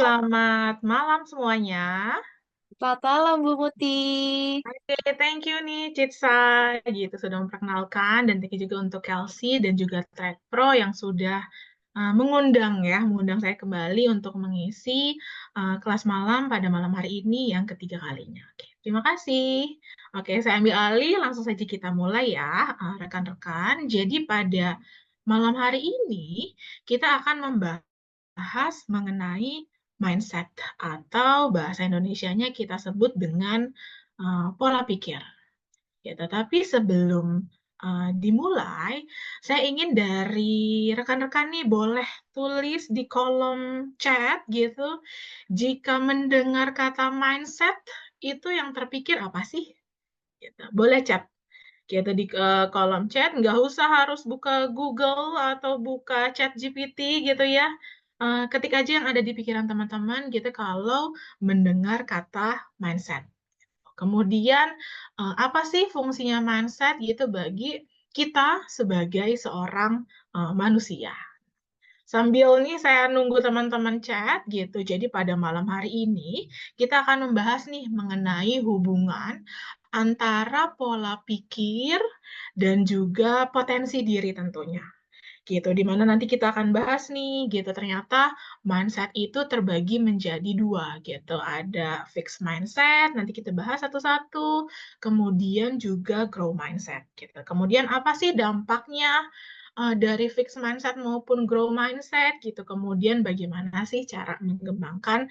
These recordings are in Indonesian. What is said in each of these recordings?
selamat malam semuanya. Selamat malam Bu Muti. Oke, thank you nih Citsa gitu sudah memperkenalkan dan thank you juga untuk Kelsey dan juga Track Pro yang sudah mengundang saya kembali untuk mengisi kelas malam pada malam hari ini yang ketiga kalinya. Oke, terima kasih. Oke, saya ambil alih, langsung saja kita mulai ya, rekan-rekan. Jadi pada malam hari ini kita akan membahas mengenai mindset atau bahasa Indonesianya kita sebut dengan pola pikir. Ya, tetapi sebelum dimulai, saya ingin dari rekan-rekan nih boleh tulis di kolom chat gitu, jika mendengar kata mindset itu yang terpikir apa sih? Gitu. Boleh chat gitu di kolom chat, nggak usah harus buka Google atau buka chat GPT gitu ya. Ketik aja yang ada di pikiran teman-teman gitu kalau mendengar kata mindset. Kemudian apa sih fungsinya mindset gitu bagi kita sebagai seorang manusia? Sambil nih saya nunggu teman-teman chat gitu. Jadi pada malam hari ini kita akan membahas nih mengenai hubungan antara pola pikir dan juga potensi diri tentunya gitu. Dimana nanti kita akan bahas nih gitu. Ternyata mindset itu terbagi menjadi dua gitu. Ada fixed mindset, nanti kita bahas satu-satu. Kemudian juga grow mindset gitu. Kemudian apa sih dampaknya dari fixed mindset maupun grow mindset gitu. Kemudian bagaimana sih cara mengembangkan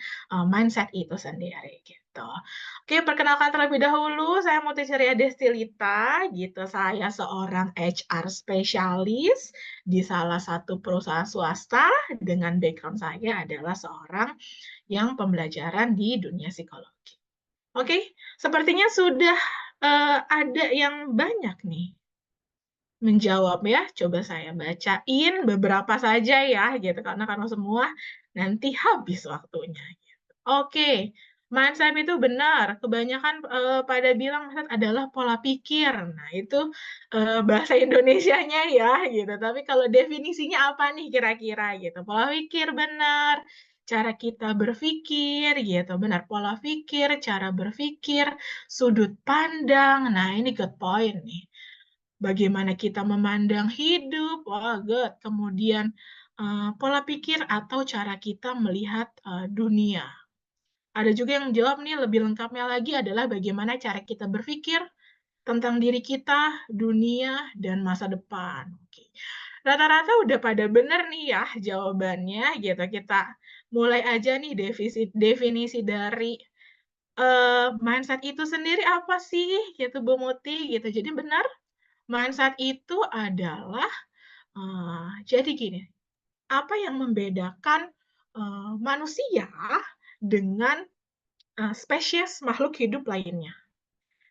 mindset itu sendiri gitu. Oke, perkenalkan terlebih dahulu, saya Mutisriya Destilita gitu. Saya seorang HR spesialis di salah satu perusahaan swasta dengan background saya adalah seorang yang pembelajaran di dunia psikologi. Oke, sepertinya sudah ada yang banyak nih menjawab ya. Coba saya bacain beberapa saja ya gitu karena semua nanti habis waktunya. Oke, mindset itu benar. Kebanyakan pada bilang mindset adalah pola pikir. Nah, itu bahasa Indonesianya ya gitu. Tapi kalau definisinya apa nih kira-kira gitu. Pola pikir benar. Cara kita berpikir gitu. Benar, pola pikir, cara berpikir, sudut pandang. Nah, ini good point nih. Bagaimana kita memandang hidup, wah good. Kemudian pola pikir atau cara kita melihat dunia. Ada juga yang jawab nih lebih lengkapnya lagi adalah bagaimana cara kita berpikir tentang diri kita, dunia, dan masa depan. Oke. Rata-rata udah pada bener nih ya jawabannya gitu. Kita mulai aja nih definisi dari mindset itu sendiri apa sih gitu Bu Muti gitu. Jadi benar mindset itu adalah jadi gini, apa yang membedakan manusia dengan spesies makhluk hidup lainnya.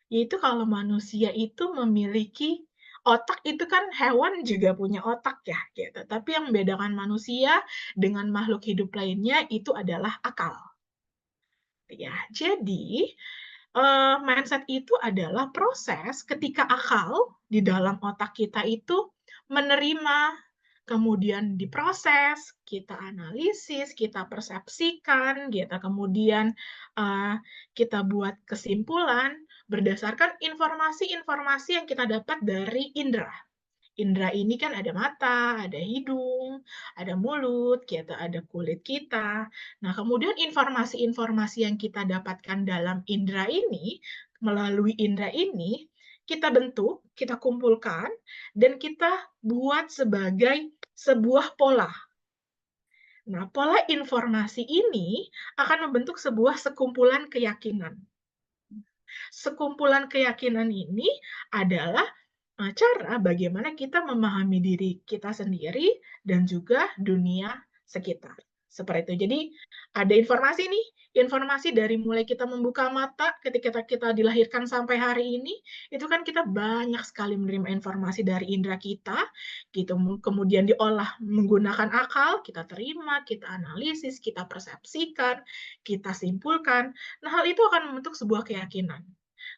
Yaitu kalau manusia itu memiliki otak itu kan hewan juga punya otak ya gitu. Tapi yang membedakan manusia dengan makhluk hidup lainnya itu adalah akal. Ya, jadi mindset itu adalah proses ketika akal di dalam otak kita itu menerima, kemudian diproses, kita analisis, kita persepsikan, gitu. Kemudian uh, kita buat kesimpulan berdasarkan informasi-informasi yang kita dapat dari indera. Indra ini kan ada mata, ada hidung, ada mulut, gitu, ada kulit kita. Nah, kemudian informasi-informasi yang kita dapatkan dalam indra ini, melalui indra ini, kita bentuk, kita kumpulkan, dan kita buat sebagai sebuah pola. Nah, pola informasi ini akan membentuk sebuah sekumpulan keyakinan. Sekumpulan keyakinan ini adalah cara bagaimana kita memahami diri kita sendiri dan juga dunia sekitar. Seperti itu. Jadi ada informasi nih, informasi dari mulai kita membuka mata ketika kita dilahirkan sampai hari ini, itu kan kita banyak sekali menerima informasi dari indera kita, gitu. Kemudian diolah menggunakan akal, kita terima, kita analisis, kita persepsikan, kita simpulkan. Nah, hal itu akan membentuk sebuah keyakinan.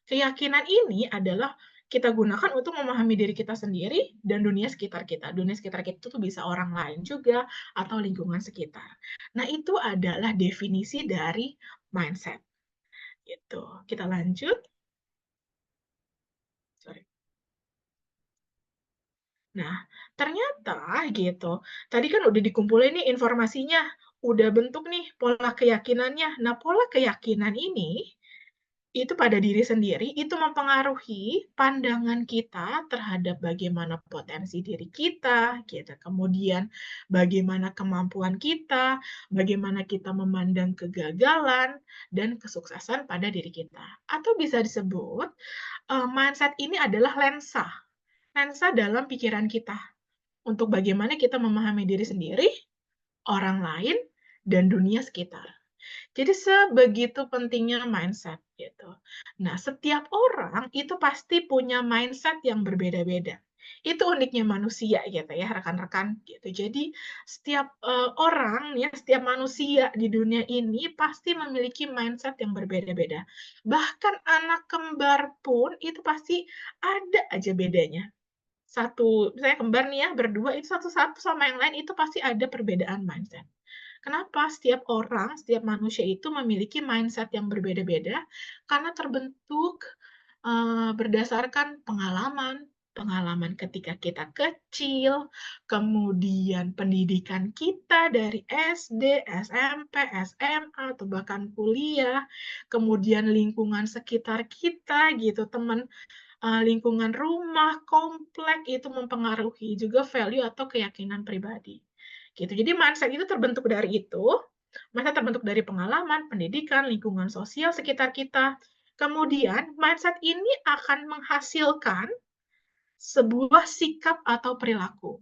Keyakinan ini adalah kita gunakan untuk memahami diri kita sendiri dan dunia sekitar kita. Dunia sekitar kita itu bisa orang lain juga atau lingkungan sekitar. Nah, itu adalah definisi dari mindset, gitu. Kita lanjut. Sorry. Nah, ternyata gitu, tadi kan udah dikumpulin nih informasinya, udah bentuk nih pola keyakinannya. Nah, pola keyakinan ini itu pada diri sendiri, itu mempengaruhi pandangan kita terhadap bagaimana potensi diri kita, gitu. Kemudian bagaimana kemampuan kita, bagaimana kita memandang kegagalan dan kesuksesan pada diri kita. Atau bisa disebut, mindset ini adalah lensa, lensa dalam pikiran kita untuk bagaimana kita memahami diri sendiri, orang lain, dan dunia sekitar. Jadi sebegitu pentingnya mindset gitu. Nah, setiap orang itu pasti punya mindset yang berbeda-beda. Itu uniknya manusia gitu ya, rekan-rekan gitu. Jadi setiap orang ya, setiap manusia di dunia ini pasti memiliki mindset yang berbeda-beda. Bahkan anak kembar pun itu pasti ada aja bedanya. Satu, misalnya kembar nih ya, berdua itu satu-satu sama yang lain itu pasti ada perbedaan mindset. Kenapa? Setiap orang, setiap manusia itu memiliki mindset yang berbeda-beda karena terbentuk berdasarkan pengalaman, pengalaman ketika kita kecil, kemudian pendidikan kita dari SD, SMP, SMA, atau bahkan kuliah, kemudian lingkungan sekitar kita gitu, teman lingkungan rumah, komplek, itu mempengaruhi juga value atau keyakinan pribadi. Gitu. Jadi mindset itu terbentuk dari itu, mindset terbentuk dari pengalaman, pendidikan, lingkungan sosial sekitar kita. Kemudian mindset ini akan menghasilkan sebuah sikap atau perilaku.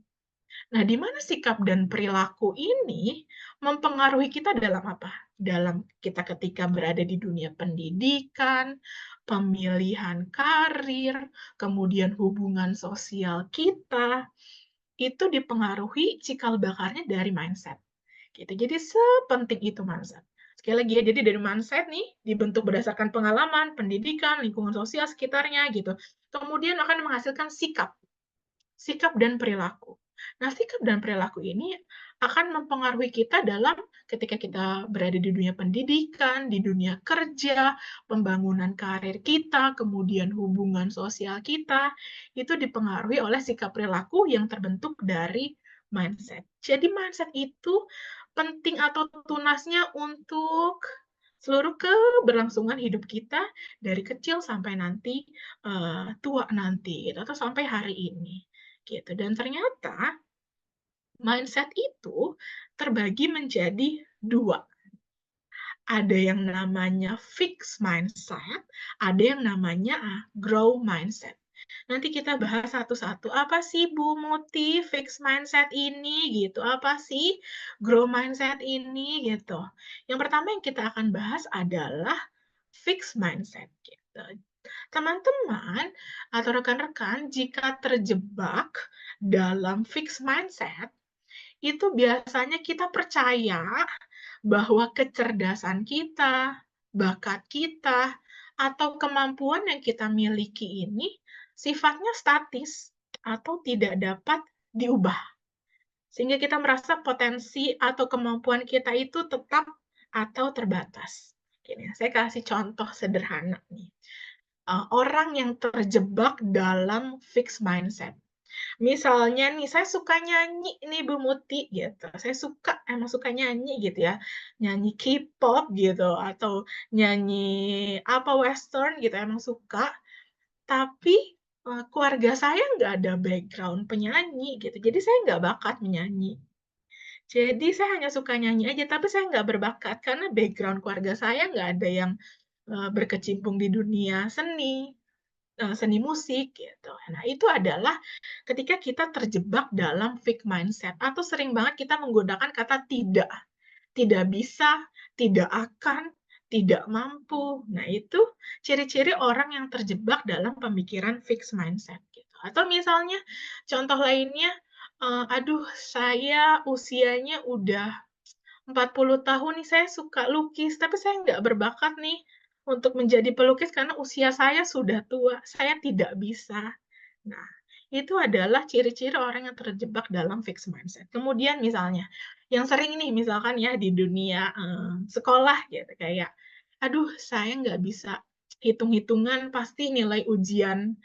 Nah, di mana sikap dan perilaku ini mempengaruhi kita dalam apa? Dalam kita ketika berada di dunia pendidikan, pemilihan karir, kemudian hubungan sosial kita, itu dipengaruhi cikal bakarnya dari mindset. Gitu. Jadi sepenting itu mindset. Sekali lagi ya, jadi dari mindset nih dibentuk berdasarkan pengalaman, pendidikan, lingkungan sosial sekitarnya gitu. Kemudian akan menghasilkan sikap sikap dan perilaku. Nah, sikap dan perilaku ini akan mempengaruhi kita dalam ketika kita berada di dunia pendidikan, di dunia kerja, pembangunan karir kita, kemudian hubungan sosial kita, itu dipengaruhi oleh sikap perilaku yang terbentuk dari mindset. Jadi mindset itu penting atau tunasnya untuk seluruh keberlangsungan hidup kita dari kecil sampai nanti tua nanti gitu, atau sampai hari ini gitu. Dan ternyata mindset itu terbagi menjadi dua. Ada yang namanya fixed mindset, ada yang namanya grow mindset. Nanti kita bahas satu-satu. Apa sih Bu Muti fixed mindset ini gitu? Apa sih grow mindset ini gitu? Yang pertama yang kita akan bahas adalah fixed mindset gitu. Teman-teman atau rekan-rekan jika terjebak dalam fixed mindset, itu biasanya kita percaya bahwa kecerdasan kita, bakat kita, atau kemampuan yang kita miliki ini sifatnya statis atau tidak dapat diubah. Sehingga kita merasa potensi atau kemampuan kita itu tetap atau terbatas. Gini, saya kasih contoh sederhana nih. Orang yang terjebak dalam fixed mindset. Misalnya nih, saya suka nyanyi nih Bu Muti gitu. Saya suka, emang suka nyanyi gitu ya. Nyanyi K-pop gitu atau nyanyi apa western gitu, emang suka. Tapi keluarga saya nggak ada background penyanyi gitu. Jadi saya nggak bakat menyanyi. Jadi saya hanya suka nyanyi aja, tapi saya nggak berbakat karena background keluarga saya nggak ada yang berkecimpung di dunia seni. Seni musik gitu. Nah, itu adalah ketika kita terjebak dalam fixed mindset atau sering banget kita menggunakan kata tidak. Tidak bisa, tidak akan, tidak mampu. Nah, itu ciri-ciri orang yang terjebak dalam pemikiran fixed mindset gitu. Atau misalnya contoh lainnya, aduh saya usianya udah 40 tahun nih, saya suka lukis, tapi saya nggak berbakat nih untuk menjadi pelukis karena usia saya sudah tua, saya tidak bisa. Nah, itu adalah ciri-ciri orang yang terjebak dalam fixed mindset. Kemudian misalnya, yang sering nih misalkan ya di dunia, sekolah gitu, kayak, "Aduh saya nggak bisa hitung-hitungan, pasti nilai ujian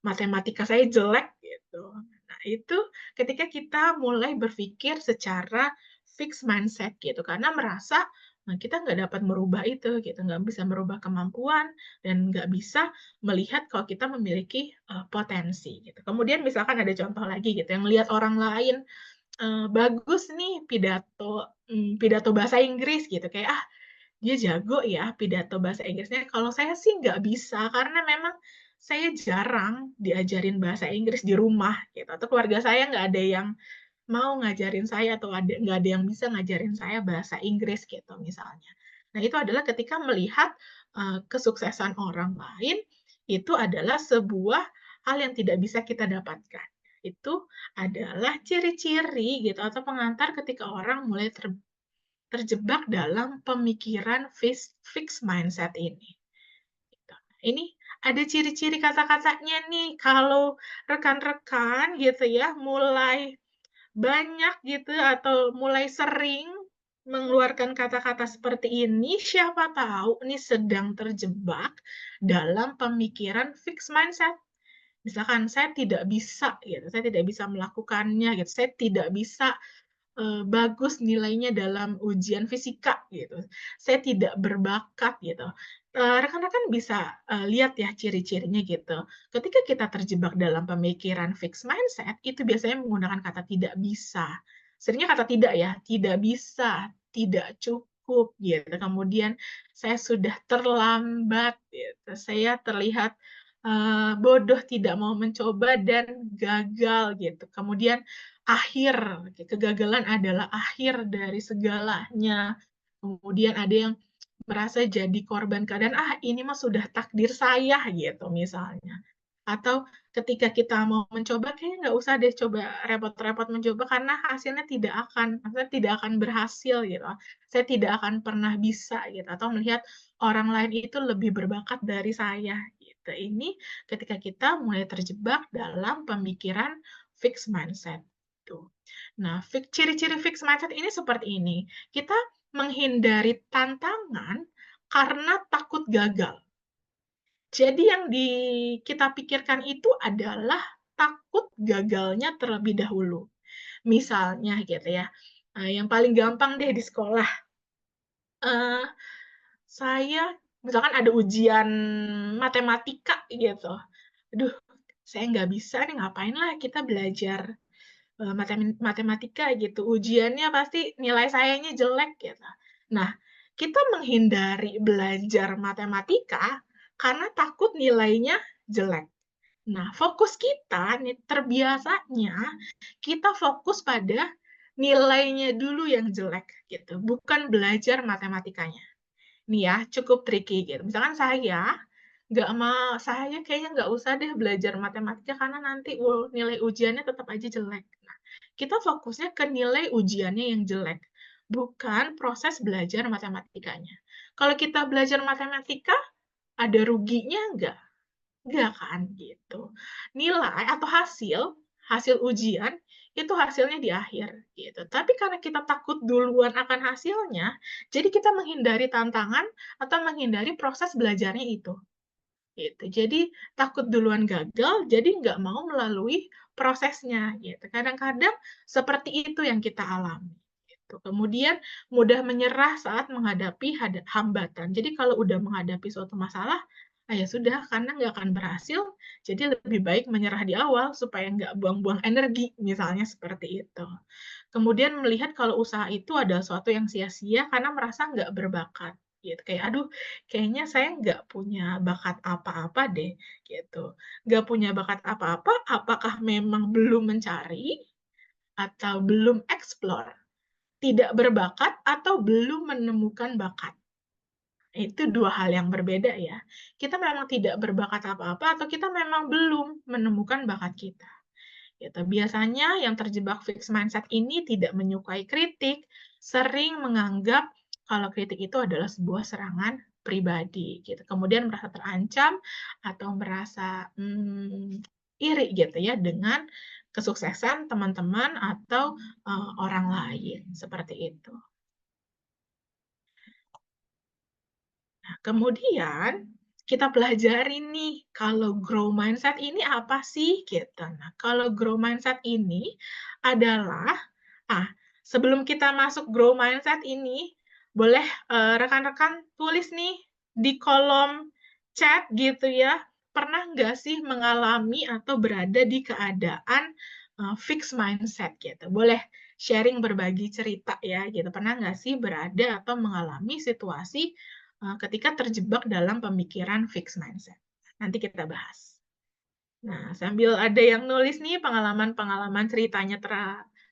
matematika saya jelek," gitu. Nah, itu ketika kita mulai berpikir secara fixed mindset gitu, karena merasa, kita nggak dapat merubah itu gitu, nggak bisa merubah kemampuan dan nggak bisa melihat kalau kita memiliki, potensi gitu. Kemudian misalkan ada contoh lagi gitu, yang melihat orang lain, bagus nih pidato bahasa Inggris gitu, kayak, "Ah, dia jago ya pidato bahasa Inggrisnya, kalau saya sih nggak bisa, karena memang saya jarang diajarin bahasa Inggris di rumah," gitu, atau keluarga saya nggak ada yang mau ngajarin saya atau nggak ada yang bisa ngajarin saya bahasa Inggris gitu misalnya. Nah itu adalah ketika melihat, kesuksesan orang lain, itu adalah sebuah hal yang tidak bisa kita dapatkan. Itu adalah ciri-ciri gitu atau pengantar ketika orang mulai terjebak dalam pemikiran fixed mindset ini, gitu. Ini ada ciri-ciri kata-katanya nih, kalau rekan-rekan gitu ya, mulai banyak gitu atau mulai sering mengeluarkan kata-kata seperti ini, siapa tahu nih sedang terjebak dalam pemikiran fixed mindset. Misalkan, "Saya tidak bisa," gitu, "saya tidak bisa melakukannya," gitu, "saya tidak bisa bagus nilainya dalam ujian fisika," gitu. "Saya tidak berbakat," gitu. Rekan-rekan bisa, lihat ya ciri-cirinya gitu. Ketika kita terjebak dalam pemikiran fixed mindset, itu biasanya menggunakan kata tidak bisa. Seringnya kata tidak ya, tidak bisa, tidak cukup, gitu. Kemudian, saya sudah terlambat, gitu. Saya terlihat, bodoh, tidak mau mencoba dan gagal, gitu. Kemudian akhir, kegagalan adalah akhir dari segalanya. Kemudian ada yang merasa jadi korban keadaan, "Ah, ini mah sudah takdir saya," gitu misalnya. Atau ketika kita mau mencoba, kayaknya nggak usah deh coba repot-repot mencoba karena hasilnya tidak akan maksudnya tidak akan berhasil gitu, saya tidak akan pernah bisa gitu, atau melihat orang lain itu lebih berbakat dari saya gitu. Ini ketika kita mulai terjebak dalam pemikiran fixed mindset, tuh. Nah, ciri-ciri fixed mindset ini seperti ini, kita menghindari tantangan karena takut gagal. Jadi yang kita pikirkan itu adalah takut gagalnya terlebih dahulu. Misalnya gitu ya, yang paling gampang deh di sekolah, eee, saya misalkan ada ujian matematika gitu, "Aduh, saya nggak bisa nih, ngapain lah kita belajar, matematika gitu, ujiannya pasti nilai sayanya jelek," gitu. Nah, kita menghindari belajar matematika karena takut nilainya jelek. Nah, fokus kita nih terbiasanya kita fokus pada nilainya dulu yang jelek gitu, bukan belajar matematikanya. Nih ya, cukup tricky gitu. Misalkan saya kayaknya nggak usah deh belajar matematika karena nanti nilai ujiannya tetap aja jelek. Nah, kita fokusnya ke nilai ujiannya yang jelek, bukan proses belajar matematikanya. Kalau kita belajar matematika, ada ruginya nggak? Enggak kan, gitu. Nilai atau hasil ujian, itu hasilnya di akhir, gitu. Tapi karena kita takut duluan akan hasilnya, jadi kita menghindari tantangan atau menghindari proses belajarnya itu, gitu. Jadi takut duluan gagal, jadi nggak mau melalui prosesnya, gitu. Kadang-kadang seperti itu yang kita alami, gitu. Kemudian mudah menyerah saat menghadapi hambatan. Jadi kalau udah menghadapi suatu masalah, ya sudah, karena nggak akan berhasil, jadi lebih baik menyerah di awal supaya nggak buang-buang energi, misalnya seperti itu. Kemudian melihat kalau usaha itu adalah suatu yang sia-sia karena merasa nggak berbakat, gitu. Kayak, "Aduh, kayaknya saya nggak punya bakat apa-apa deh," gitu. Nggak punya bakat apa-apa, apakah memang belum mencari atau belum explore? Tidak berbakat atau belum menemukan bakat? Itu 2 hal yang berbeda ya. Kita memang tidak berbakat apa-apa atau kita memang belum menemukan bakat kita, gitu. Biasanya yang terjebak fixed mindset ini tidak menyukai kritik, sering menganggap kalau kritik itu adalah sebuah serangan pribadi gitu. Kemudian merasa terancam atau merasa, iri gitu ya dengan kesuksesan teman-teman atau, orang lain, seperti itu. Nah, kemudian kita pelajari nih, kalau grow mindset ini apa sih, gitu. Nah, kalau grow mindset ini adalah sebelum kita masuk grow mindset ini, boleh, rekan-rekan tulis nih di kolom chat gitu ya, pernah nggak sih mengalami atau berada di keadaan, fixed mindset gitu. Boleh sharing berbagi cerita ya gitu, pernah nggak sih berada atau mengalami situasi, ketika terjebak dalam pemikiran fixed mindset? Nanti kita bahas. Nah, sambil ada yang nulis nih pengalaman-pengalaman ceritanya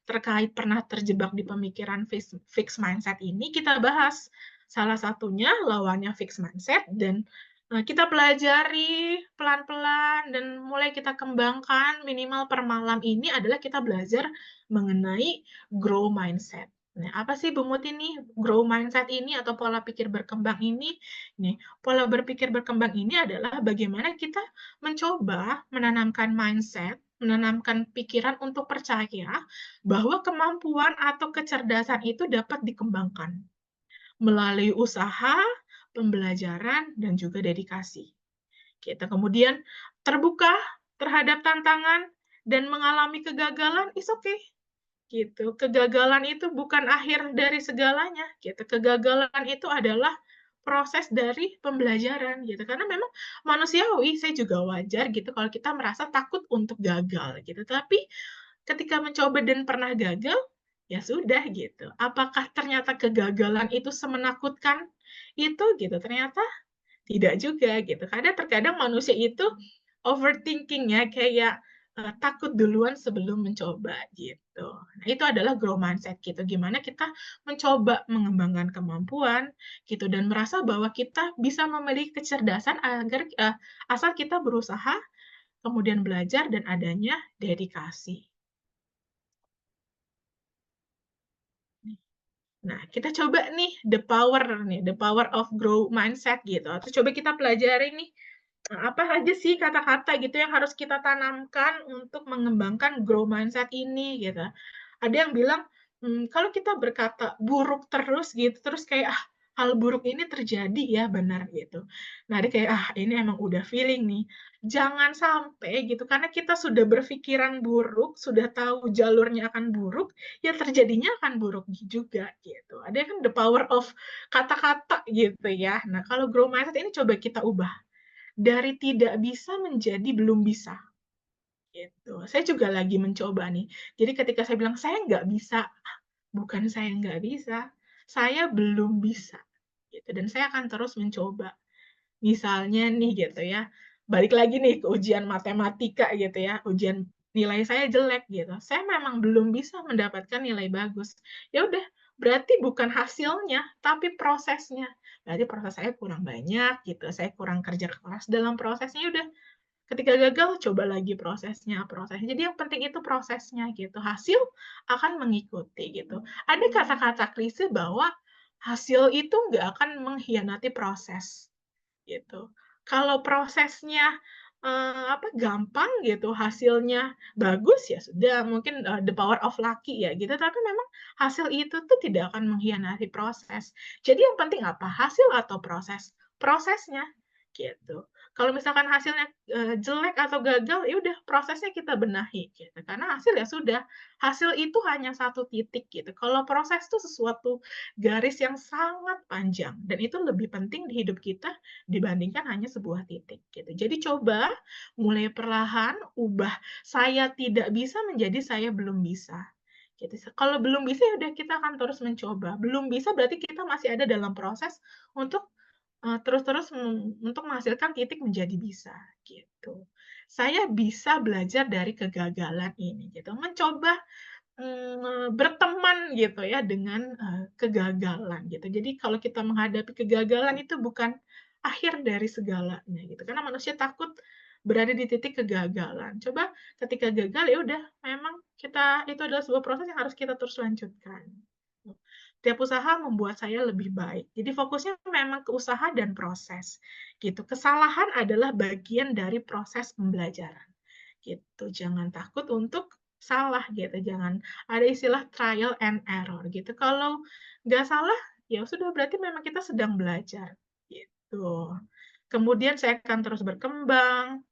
terkait pernah terjebak di pemikiran fixed mindset ini, kita bahas. Salah satunya lawannya fixed mindset dan, kita pelajari pelan-pelan dan mulai kita kembangkan minimal per malam ini adalah kita belajar mengenai grow mindset. Nah, apa sih Bu Muti nih grow mindset ini atau pola pikir berkembang ini? Nih, pola berpikir berkembang ini adalah bagaimana kita mencoba menanamkan mindset, menanamkan pikiran untuk percaya bahwa kemampuan atau kecerdasan itu dapat dikembangkan melalui usaha, pembelajaran, dan juga dedikasi. Kita kemudian terbuka terhadap tantangan dan mengalami kegagalan, is okay. Gitu. Kegagalan itu bukan akhir dari segalanya, gitu. Kegagalan itu adalah proses dari pembelajaran, gitu. Karena memang manusiawi, saya juga wajar gitu kalau kita merasa takut untuk gagal, gitu. Tapi ketika mencoba dan pernah gagal, ya sudah gitu. Apakah ternyata kegagalan itu semenakutkan itu gitu? Ternyata tidak juga gitu. Karena terkadang manusia itu overthinking ya, kayak, takut duluan sebelum mencoba gitu. Nah, itu adalah grow mindset gitu, gimana kita mencoba mengembangkan kemampuan gitu dan merasa bahwa kita bisa memiliki kecerdasan agar asal kita berusaha, kemudian belajar dan adanya dedikasi. Nah, kita coba nih, the power of grow mindset gitu, atau coba kita pelajari nih, apa aja sih kata-kata gitu yang harus kita tanamkan untuk mengembangkan grow mindset ini gitu. Ada yang bilang, kalau kita berkata buruk terus gitu, terus kayak, hal buruk ini terjadi ya, benar gitu. Nah, dia kayak, ini emang udah feeling nih. Jangan sampai gitu, karena kita sudah berpikiran buruk, sudah tahu jalurnya akan buruk, ya terjadinya akan buruk juga gitu. Ada kan the power of kata-kata gitu ya. Nah, kalau grow mindset ini coba kita ubah dari tidak bisa menjadi belum bisa, gitu. Saya juga lagi mencoba nih. Jadi ketika saya bilang, "Saya nggak bisa," bukan saya nggak bisa, saya belum bisa, gitu. Dan saya akan terus mencoba. Misalnya nih gitu ya, balik lagi nih ke ujian matematika gitu ya, ujian nilai saya jelek gitu, saya memang belum bisa mendapatkan nilai bagus. Ya udah, berarti bukan hasilnya, tapi prosesnya. Berarti proses saya kurang banyak gitu, saya kurang kerja keras dalam prosesnya, ya udah ketika gagal coba lagi prosesnya. Jadi yang penting itu prosesnya gitu, hasil akan mengikuti gitu. Ada kata-kata klise bahwa hasil itu nggak akan mengkhianati proses. Gitu. Kalau prosesnya, gampang gitu, hasilnya bagus, ya sudah mungkin, the power of lucky ya gitu, tapi memang hasil itu tuh tidak akan mengkhianati proses. Jadi yang penting apa? Hasil atau proses? Prosesnya, gitu. Kalau misalkan hasilnya, jelek atau gagal, ya udah prosesnya kita benahi gitu, karena hasil ya sudah, hasil itu hanya satu titik gitu. Kalau proses itu sesuatu garis yang sangat panjang dan itu lebih penting di hidup kita dibandingkan hanya sebuah titik gitu. Jadi coba mulai perlahan ubah saya tidak bisa menjadi saya belum bisa. Gitu. Kalau belum bisa ya udah kita akan terus mencoba. Belum bisa berarti kita masih ada dalam proses untuk terus-terus untuk menghasilkan titik menjadi bisa gitu. Saya bisa belajar dari kegagalan ini gitu. Mencoba berteman gitu ya dengan, kegagalan gitu. Jadi kalau kita menghadapi kegagalan itu bukan akhir dari segalanya gitu, karena manusia takut berada di titik kegagalan. Coba ketika gagal, ya udah memang kita itu adalah sebuah proses yang harus kita terus lanjutkan. tiap usaha membuat saya lebih baik. Jadi fokusnya memang ke usaha dan proses, gitu. Kesalahan adalah bagian dari proses pembelajaran, gitu. Jangan takut untuk salah, gitu. Jangan ada istilah trial and error, gitu. Kalau nggak salah, ya sudah berarti memang kita sedang belajar, gitu. Kemudian saya akan terus berkembang,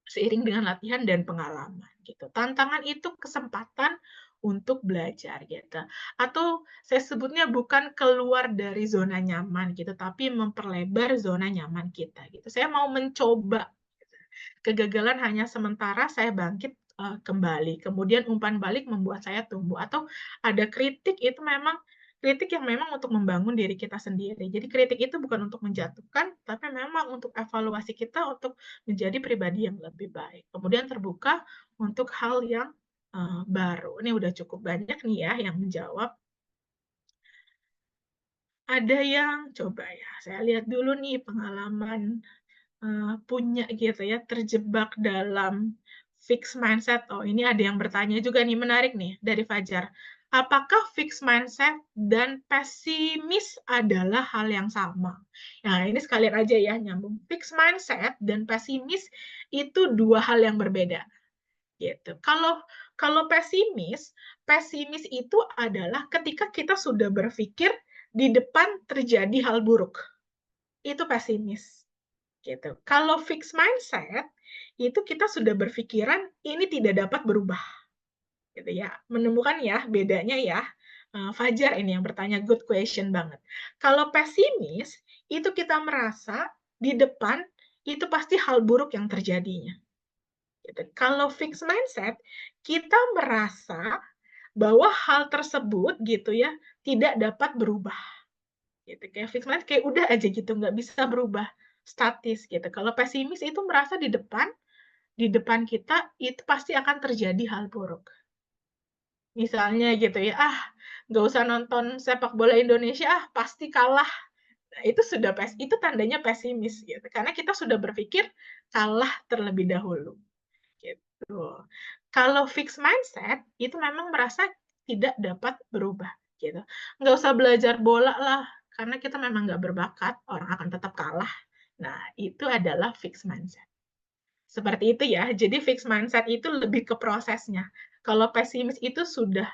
seiring dengan latihan dan pengalaman gitu. Tantangan itu kesempatan untuk belajar gitu. Atau saya sebutnya bukan keluar dari zona nyaman gitu, tapi memperlebar zona nyaman kita gitu. Saya mau mencoba gitu. Kegagalan hanya sementara, saya bangkit kembali. Kemudian umpan balik membuat saya tumbuh. Atau ada kritik itu memang kritik yang memang untuk membangun diri kita sendiri. Jadi kritik itu bukan untuk menjatuhkan, tapi memang untuk evaluasi kita untuk menjadi pribadi yang lebih baik. Kemudian terbuka untuk hal yang baru. Ini udah cukup banyak nih ya yang menjawab. Ada yang coba ya, saya lihat dulu nih pengalaman punya gitu ya, terjebak dalam fixed mindset. Oh, ini ada yang bertanya juga nih, menarik nih dari Fajar. Apakah fixed mindset dan pesimis adalah hal yang sama? Nah, ini sekalian aja ya nyambung. Fixed mindset dan pesimis itu dua hal yang berbeda gitu. Kalau kalau pesimis itu adalah ketika kita sudah berpikir di depan terjadi hal buruk. Itu pesimis gitu. Kalau fixed mindset, itu kita sudah berpikiran ini tidak dapat berubah, gitu ya. Menemukan ya bedanya ya. Fajar ini yang bertanya, good question banget. Kalau pesimis, itu kita merasa di depan itu pasti hal buruk yang terjadinya. Gitu. Kalau fixed mindset, kita merasa bahwa hal tersebut gitu ya tidak dapat berubah gitu. Kayak fixed mindset kayak udah aja gitu, nggak bisa berubah, statis gitu. Kalau pesimis itu merasa di depan kita itu pasti akan terjadi hal buruk. Misalnya gitu ya, nggak usah nonton sepak bola Indonesia, pasti kalah. Nah, itu sudah itu tandanya pesimis gitu. Karena kita sudah berpikir kalah terlebih dahulu gitu. Kalau fixed mindset itu memang merasa tidak dapat berubah gitu. Nggak usah belajar bola lah, karena kita memang nggak berbakat, orang akan tetap kalah. Nah, itu adalah fixed mindset. Seperti itu ya. Jadi fixed mindset itu lebih ke prosesnya. Kalau pesimis itu sudah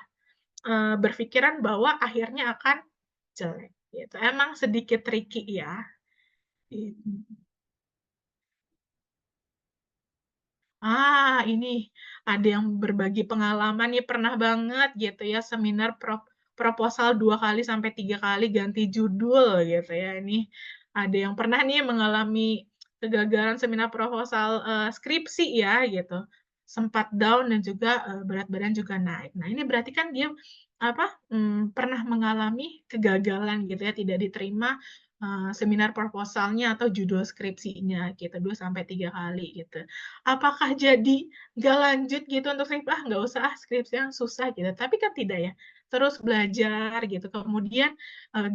berpikiran bahwa akhirnya akan jelek gitu. Emang sedikit tricky ya. Gitu. Ini ada yang berbagi pengalaman nih, pernah banget gitu ya seminar proposal 2 kali sampai 3 kali ganti judul gitu ya. Ini ada yang pernah nih mengalami kegagalan seminar proposal, skripsi ya gitu. Sempat down dan juga, berat badan juga naik. Nah, ini berarti kan dia pernah mengalami kegagalan gitu ya, tidak diterima, seminar proposalnya atau judul skripsinya gitu 2 sampai 3 kali gitu. Apakah jadi nggak lanjut gitu untuk skripsi, nggak usah skripsi yang susah gitu, tapi kan tidak ya, terus belajar gitu, kemudian,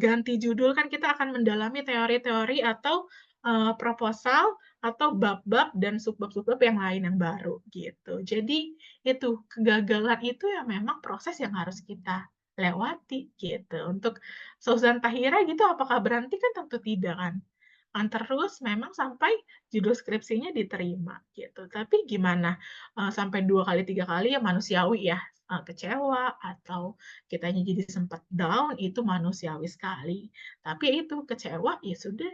ganti judul kan kita akan mendalami teori-teori atau, proposal atau bab-bab dan subbab-subbab yang lain yang baru gitu. Jadi itu, kegagalan itu ya memang proses yang harus kita lewati gitu. Untuk Susan Tahira gitu apakah berhenti? Kan tentu tidak kan. Terus memang sampai judul skripsinya diterima gitu. Tapi gimana, sampai 2 kali, 3 kali ya manusiawi ya, kecewa atau kitanya jadi sempat down itu manusiawi sekali. Tapi itu kecewa, ya sudah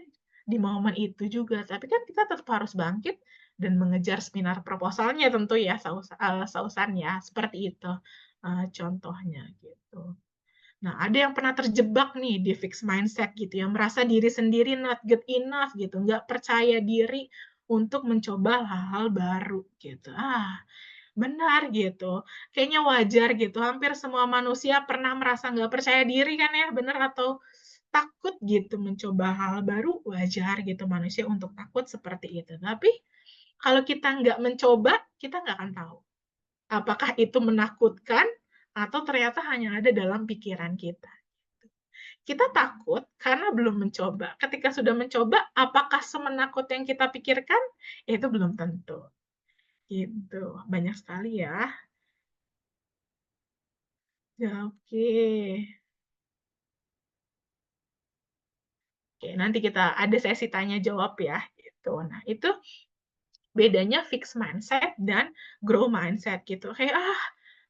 di momen itu juga, tapi kan kita tetap harus bangkit dan mengejar seminar proposalnya tentu ya Sausan ya, seperti itu, contohnya gitu. Nah, ada yang pernah terjebak nih di fixed mindset gitu ya, merasa diri sendiri not good enough gitu, nggak percaya diri untuk mencoba hal-hal baru gitu. Benar gitu. Kayaknya wajar gitu, hampir semua manusia pernah merasa nggak percaya diri kan ya, benar atau takut gitu mencoba hal baru, wajar gitu manusia untuk takut seperti itu. Tapi kalau kita nggak mencoba, kita nggak akan tahu. Apakah itu menakutkan atau ternyata hanya ada dalam pikiran kita. Kita takut karena belum mencoba. Ketika sudah mencoba, apakah semenakut yang kita pikirkan? Itu belum tentu. Gitu. Banyak sekali ya. Ya, oke. Oke, nanti kita ada sesi tanya jawab ya, gitu. Nah, itu bedanya fixed mindset dan grow mindset gitu. Kayak,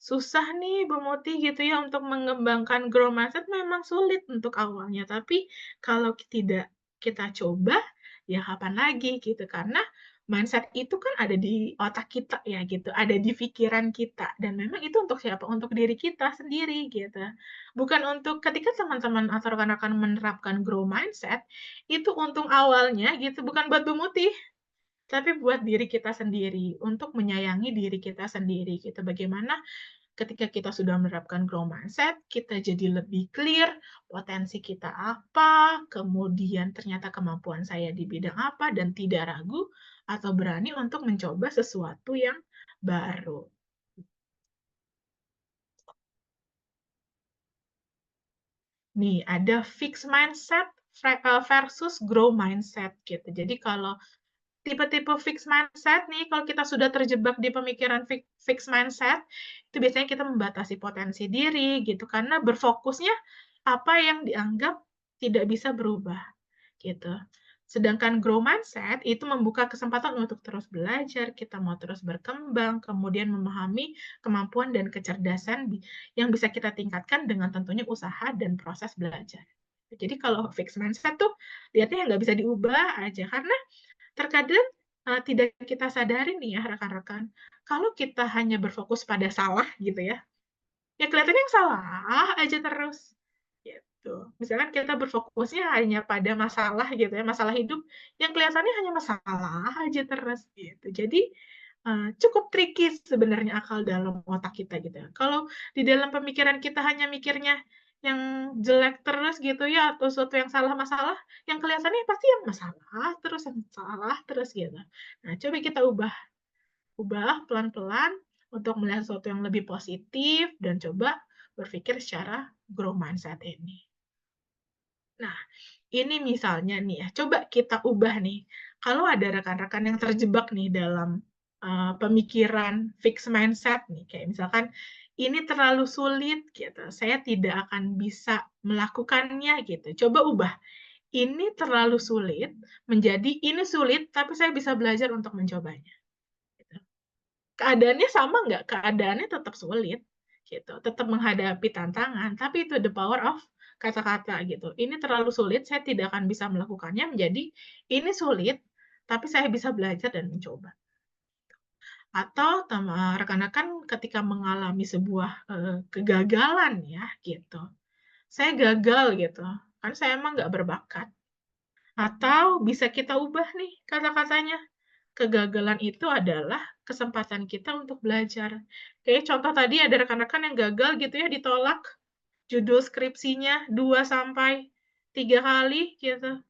susah nih Bu Muti gitu ya untuk mengembangkan grow mindset memang sulit untuk awalnya, tapi kalau tidak kita coba, ya kapan lagi gitu. Karena mindset itu kan ada di otak kita ya gitu, ada di pikiran kita dan memang itu untuk siapa? Untuk diri kita sendiri gitu. Bukan untuk ketika teman-teman atau rekan-rekan menerapkan grow mindset, itu untung awalnya gitu bukan buat Bu Muti, tapi buat diri kita sendiri, untuk menyayangi diri kita sendiri gitu. Bagaimana ketika kita sudah menerapkan growth mindset, kita jadi lebih clear potensi kita apa, kemudian ternyata kemampuan saya di bidang apa, dan tidak ragu atau berani untuk mencoba sesuatu yang baru. Nih, ada fixed mindset versus growth mindset gitu. Jadi kalau tipe-tipe fixed mindset nih, kalau kita sudah terjebak di pemikiran fixed mindset, itu biasanya kita membatasi potensi diri gitu, karena berfokusnya apa yang dianggap tidak bisa berubah gitu. Sedangkan growth mindset itu membuka kesempatan untuk terus belajar, kita mau terus berkembang, kemudian memahami kemampuan dan kecerdasan yang bisa kita tingkatkan dengan tentunya usaha dan proses belajar. Jadi kalau fixed mindset tuh lihatnya nggak bisa diubah aja, karena terkadang, tidak kita sadari nih ya rekan-rekan, kalau kita hanya berfokus pada salah gitu ya kelihatannya yang salah aja terus, gitu. Misalkan kita berfokusnya hanya pada masalah gitu ya, masalah hidup yang kelihatannya hanya masalah aja terus, gitu. Jadi, cukup tricky sebenarnya akal dalam otak kita gitu ya. Kalau di dalam pemikiran kita hanya mikirnya yang jelek terus gitu ya, atau sesuatu yang salah masalah, yang kelihatannya pasti yang masalah terus gitu. Nah, coba kita ubah pelan-pelan untuk melihat sesuatu yang lebih positif dan coba berpikir secara growth mindset ini. Nah, ini misalnya nih ya, coba kita ubah nih. Kalau ada rekan-rekan yang terjebak nih dalam pemikiran fixed mindset nih, kayak misalkan ini terlalu sulit gitu, saya tidak akan bisa melakukannya gitu. Coba ubah, ini terlalu sulit menjadi ini sulit, tapi saya bisa belajar untuk mencobanya. Gitu. Keadaannya sama nggak? Keadaannya tetap sulit, gitu, tetap menghadapi tantangan, tapi itu the power of kata-kata gitu. Ini terlalu sulit, saya tidak akan bisa melakukannya, menjadi ini sulit, tapi saya bisa belajar dan mencoba. Atau rekan-rekan ketika mengalami sebuah, kegagalan ya, gitu. Saya gagal gitu, kan saya emang nggak berbakat. Atau bisa kita ubah nih kata-katanya, kegagalan itu adalah kesempatan kita untuk belajar. Kayak contoh tadi ada rekan-rekan yang gagal gitu ya, ditolak judul skripsinya 2 sampai 3 kali gitu.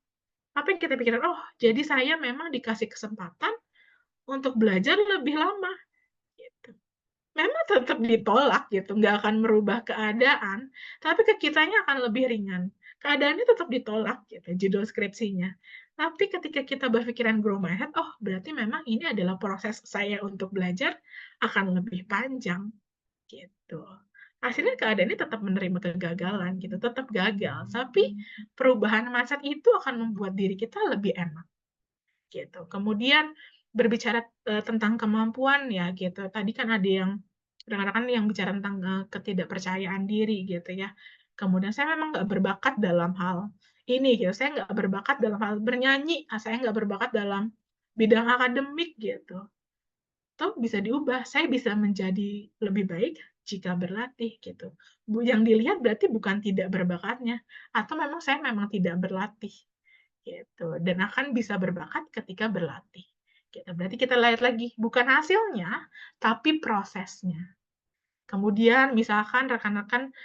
Apa yang kita pikirin, "Oh, jadi saya memang dikasih kesempatan untuk belajar lebih lama," gitu. Memang tetap ditolak gitu, nggak akan merubah keadaan, tapi ke kitanya akan lebih ringan. Keadaannya tetap ditolak gitu, judul skripsinya. Tapi ketika kita berpikiran grow my head, oh berarti memang ini adalah proses saya untuk belajar akan lebih panjang, gitu. Hasilnya keadaannya tetap menerima kegagalan gitu, tetap gagal, tapi perubahan mindset itu akan membuat diri kita lebih enak, gitu. Kemudian berbicara, tentang kemampuan ya gitu, tadi kan ada yang rekan-rekan yang bicara tentang, ketidakpercayaan diri gitu ya. Kemudian saya memang nggak berbakat dalam hal ini gitu, saya nggak berbakat dalam hal bernyanyi, saya nggak berbakat dalam bidang akademik gitu. Toh bisa diubah, saya bisa menjadi lebih baik jika berlatih gitu. Yang dilihat berarti bukan tidak berbakatnya, atau memang saya memang tidak berlatih gitu, dan akan bisa berbakat ketika berlatih, gitu. Berarti kita lihat lagi, bukan hasilnya, tapi prosesnya. Kemudian misalkan rekan-rekan,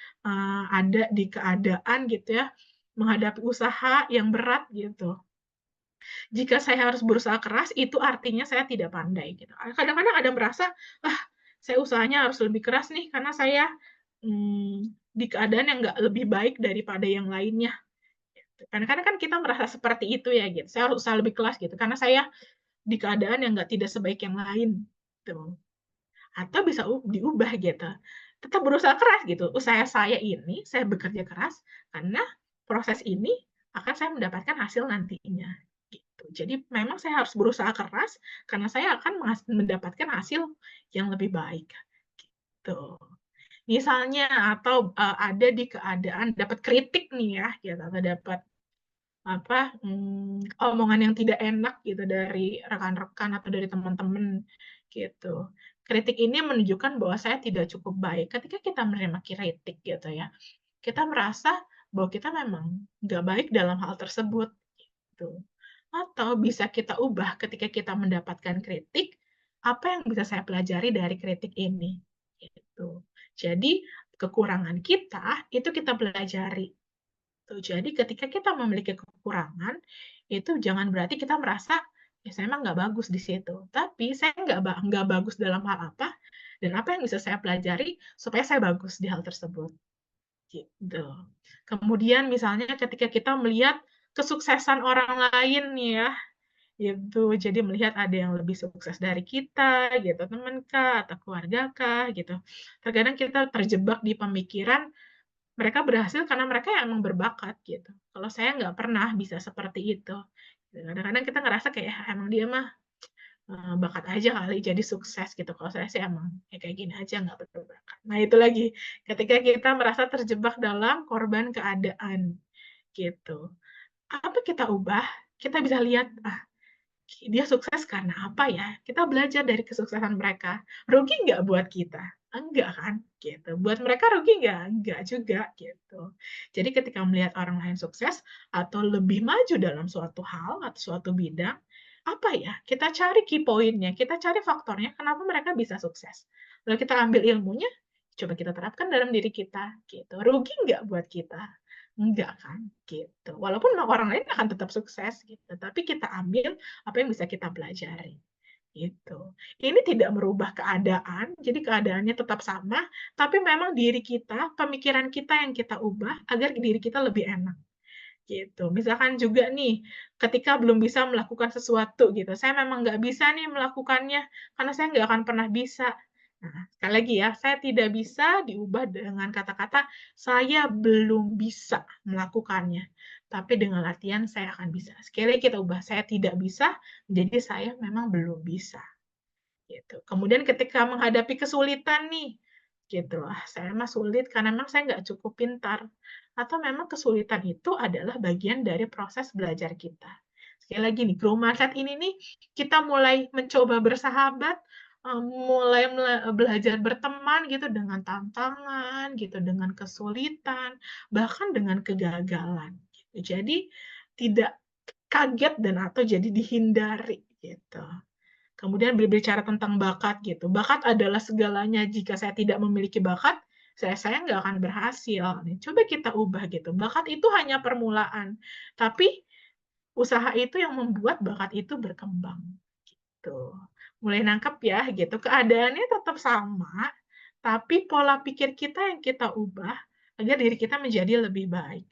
ada di keadaan gitu ya, menghadapi usaha yang berat gitu. Jika saya harus berusaha keras, itu artinya saya tidak pandai gitu. Kadang-kadang ada merasa, "Ah, saya usahanya harus lebih keras nih, karena saya, di keadaan yang nggak lebih baik daripada yang lainnya." Kadang-kadang kan kita merasa seperti itu ya gitu, saya harus usaha lebih keras gitu, karena saya di keadaan yang nggak tidak sebaik yang lain, gitu. Atau bisa diubah gitu, tetap berusaha keras gitu, usaha saya ini, saya bekerja keras karena proses ini akan saya mendapatkan hasil nantinya, gitu. Jadi memang saya harus berusaha keras karena saya akan mendapatkan hasil yang lebih baik, gitu. Misalnya atau, ada di keadaan dapat kritik nih ya, gitu, atau dapat omongan yang tidak enak gitu dari rekan-rekan atau dari teman-teman, gitu. Kritik ini menunjukkan bahwa saya tidak cukup baik. Ketika kita menerima kritik gitu ya, kita merasa bahwa kita memang nggak baik dalam hal tersebut, gitu. Atau bisa kita ubah ketika kita mendapatkan kritik, apa yang bisa saya pelajari dari kritik ini, gitu. Jadi kekurangan kita, itu kita pelajari. Tuh, jadi ketika kita memiliki kekurangan, itu jangan berarti kita merasa, "Ya saya emang nggak bagus di situ." Tapi saya nggak bagus dalam hal apa, dan apa yang bisa saya pelajari supaya saya bagus di hal tersebut, gitu. Kemudian misalnya ketika kita melihat kesuksesan orang lain nih ya, gitu. Jadi melihat ada yang lebih sukses dari kita gitu, teman kah, atau keluarga kah, gitu. Terkadang kita terjebak di pemikiran mereka berhasil karena mereka ya emang berbakat gitu. Kalau saya nggak pernah bisa seperti itu. Kadang-kadang kita ngerasa kayak, "Ah, emang dia mah, bakat aja kali jadi sukses," gitu. Kalau saya sih emang ya kayak gini aja nggak berbakat. Nah itu lagi, ketika kita merasa terjebak dalam korban keadaan gitu. Apa kita ubah, kita bisa lihat, dia sukses karena apa ya? Kita belajar dari kesuksesan mereka. Rugi nggak buat kita? Enggak kan? Gitu. Buat mereka rugi nggak? Enggak juga, gitu. Jadi ketika melihat orang lain sukses atau lebih maju dalam suatu hal atau suatu bidang, apa ya? Kita cari key point-nya, kita cari faktornya kenapa mereka bisa sukses. Lalu kita ambil ilmunya, coba kita terapkan dalam diri kita, gitu. Rugi nggak buat kita? Enggak kan? Gitu. Walaupun orang lain akan tetap sukses gitu, tapi kita ambil apa yang bisa kita pelajari, gitu. Ini tidak merubah keadaan, jadi keadaannya tetap sama, tapi memang diri kita, pemikiran kita yang kita ubah agar diri kita lebih enak, gitu. Misalkan juga nih, ketika belum bisa melakukan sesuatu gitu, saya memang nggak bisa nih melakukannya, karena saya nggak akan pernah bisa. Nah, sekali lagi ya, saya tidak bisa diubah dengan kata-kata, "Saya belum bisa melakukannya." Tapi dengan latihan saya akan bisa. Sekali lagi kita ubah, saya tidak bisa, jadi saya memang belum bisa. Gitu. Kemudian ketika menghadapi kesulitan nih, gitu, saya mah sulit karena memang saya nggak cukup pintar, atau memang kesulitan itu adalah bagian dari proses belajar kita. Sekali lagi nih, growth mindset ini nih, kita mulai mencoba bersahabat, mulai belajar berteman gitu dengan tantangan gitu, dengan kesulitan, bahkan dengan kegagalan, gitu. Jadi tidak kaget dan atau jadi dihindari, gitu. Kemudian berbicara tentang bakat gitu. Bakat adalah segalanya. Jika saya tidak memiliki bakat, saya nggak akan berhasil. Coba kita ubah gitu. Bakat itu hanya permulaan, tapi usaha itu yang membuat bakat itu berkembang. Gitu. Mulai nangkep ya gitu. Keadaannya tetap sama, tapi pola pikir kita yang kita ubah agar diri kita menjadi lebih baik.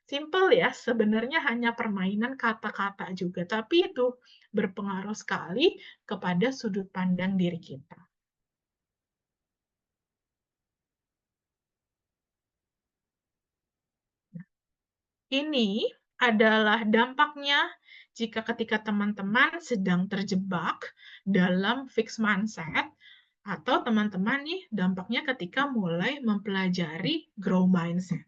Simpel ya, sebenarnya hanya permainan kata-kata juga, tapi itu berpengaruh sekali kepada sudut pandang diri kita. Ini adalah dampaknya jika ketika teman-teman sedang terjebak dalam fixed mindset, atau teman-teman nih dampaknya ketika mulai mempelajari grow mindset.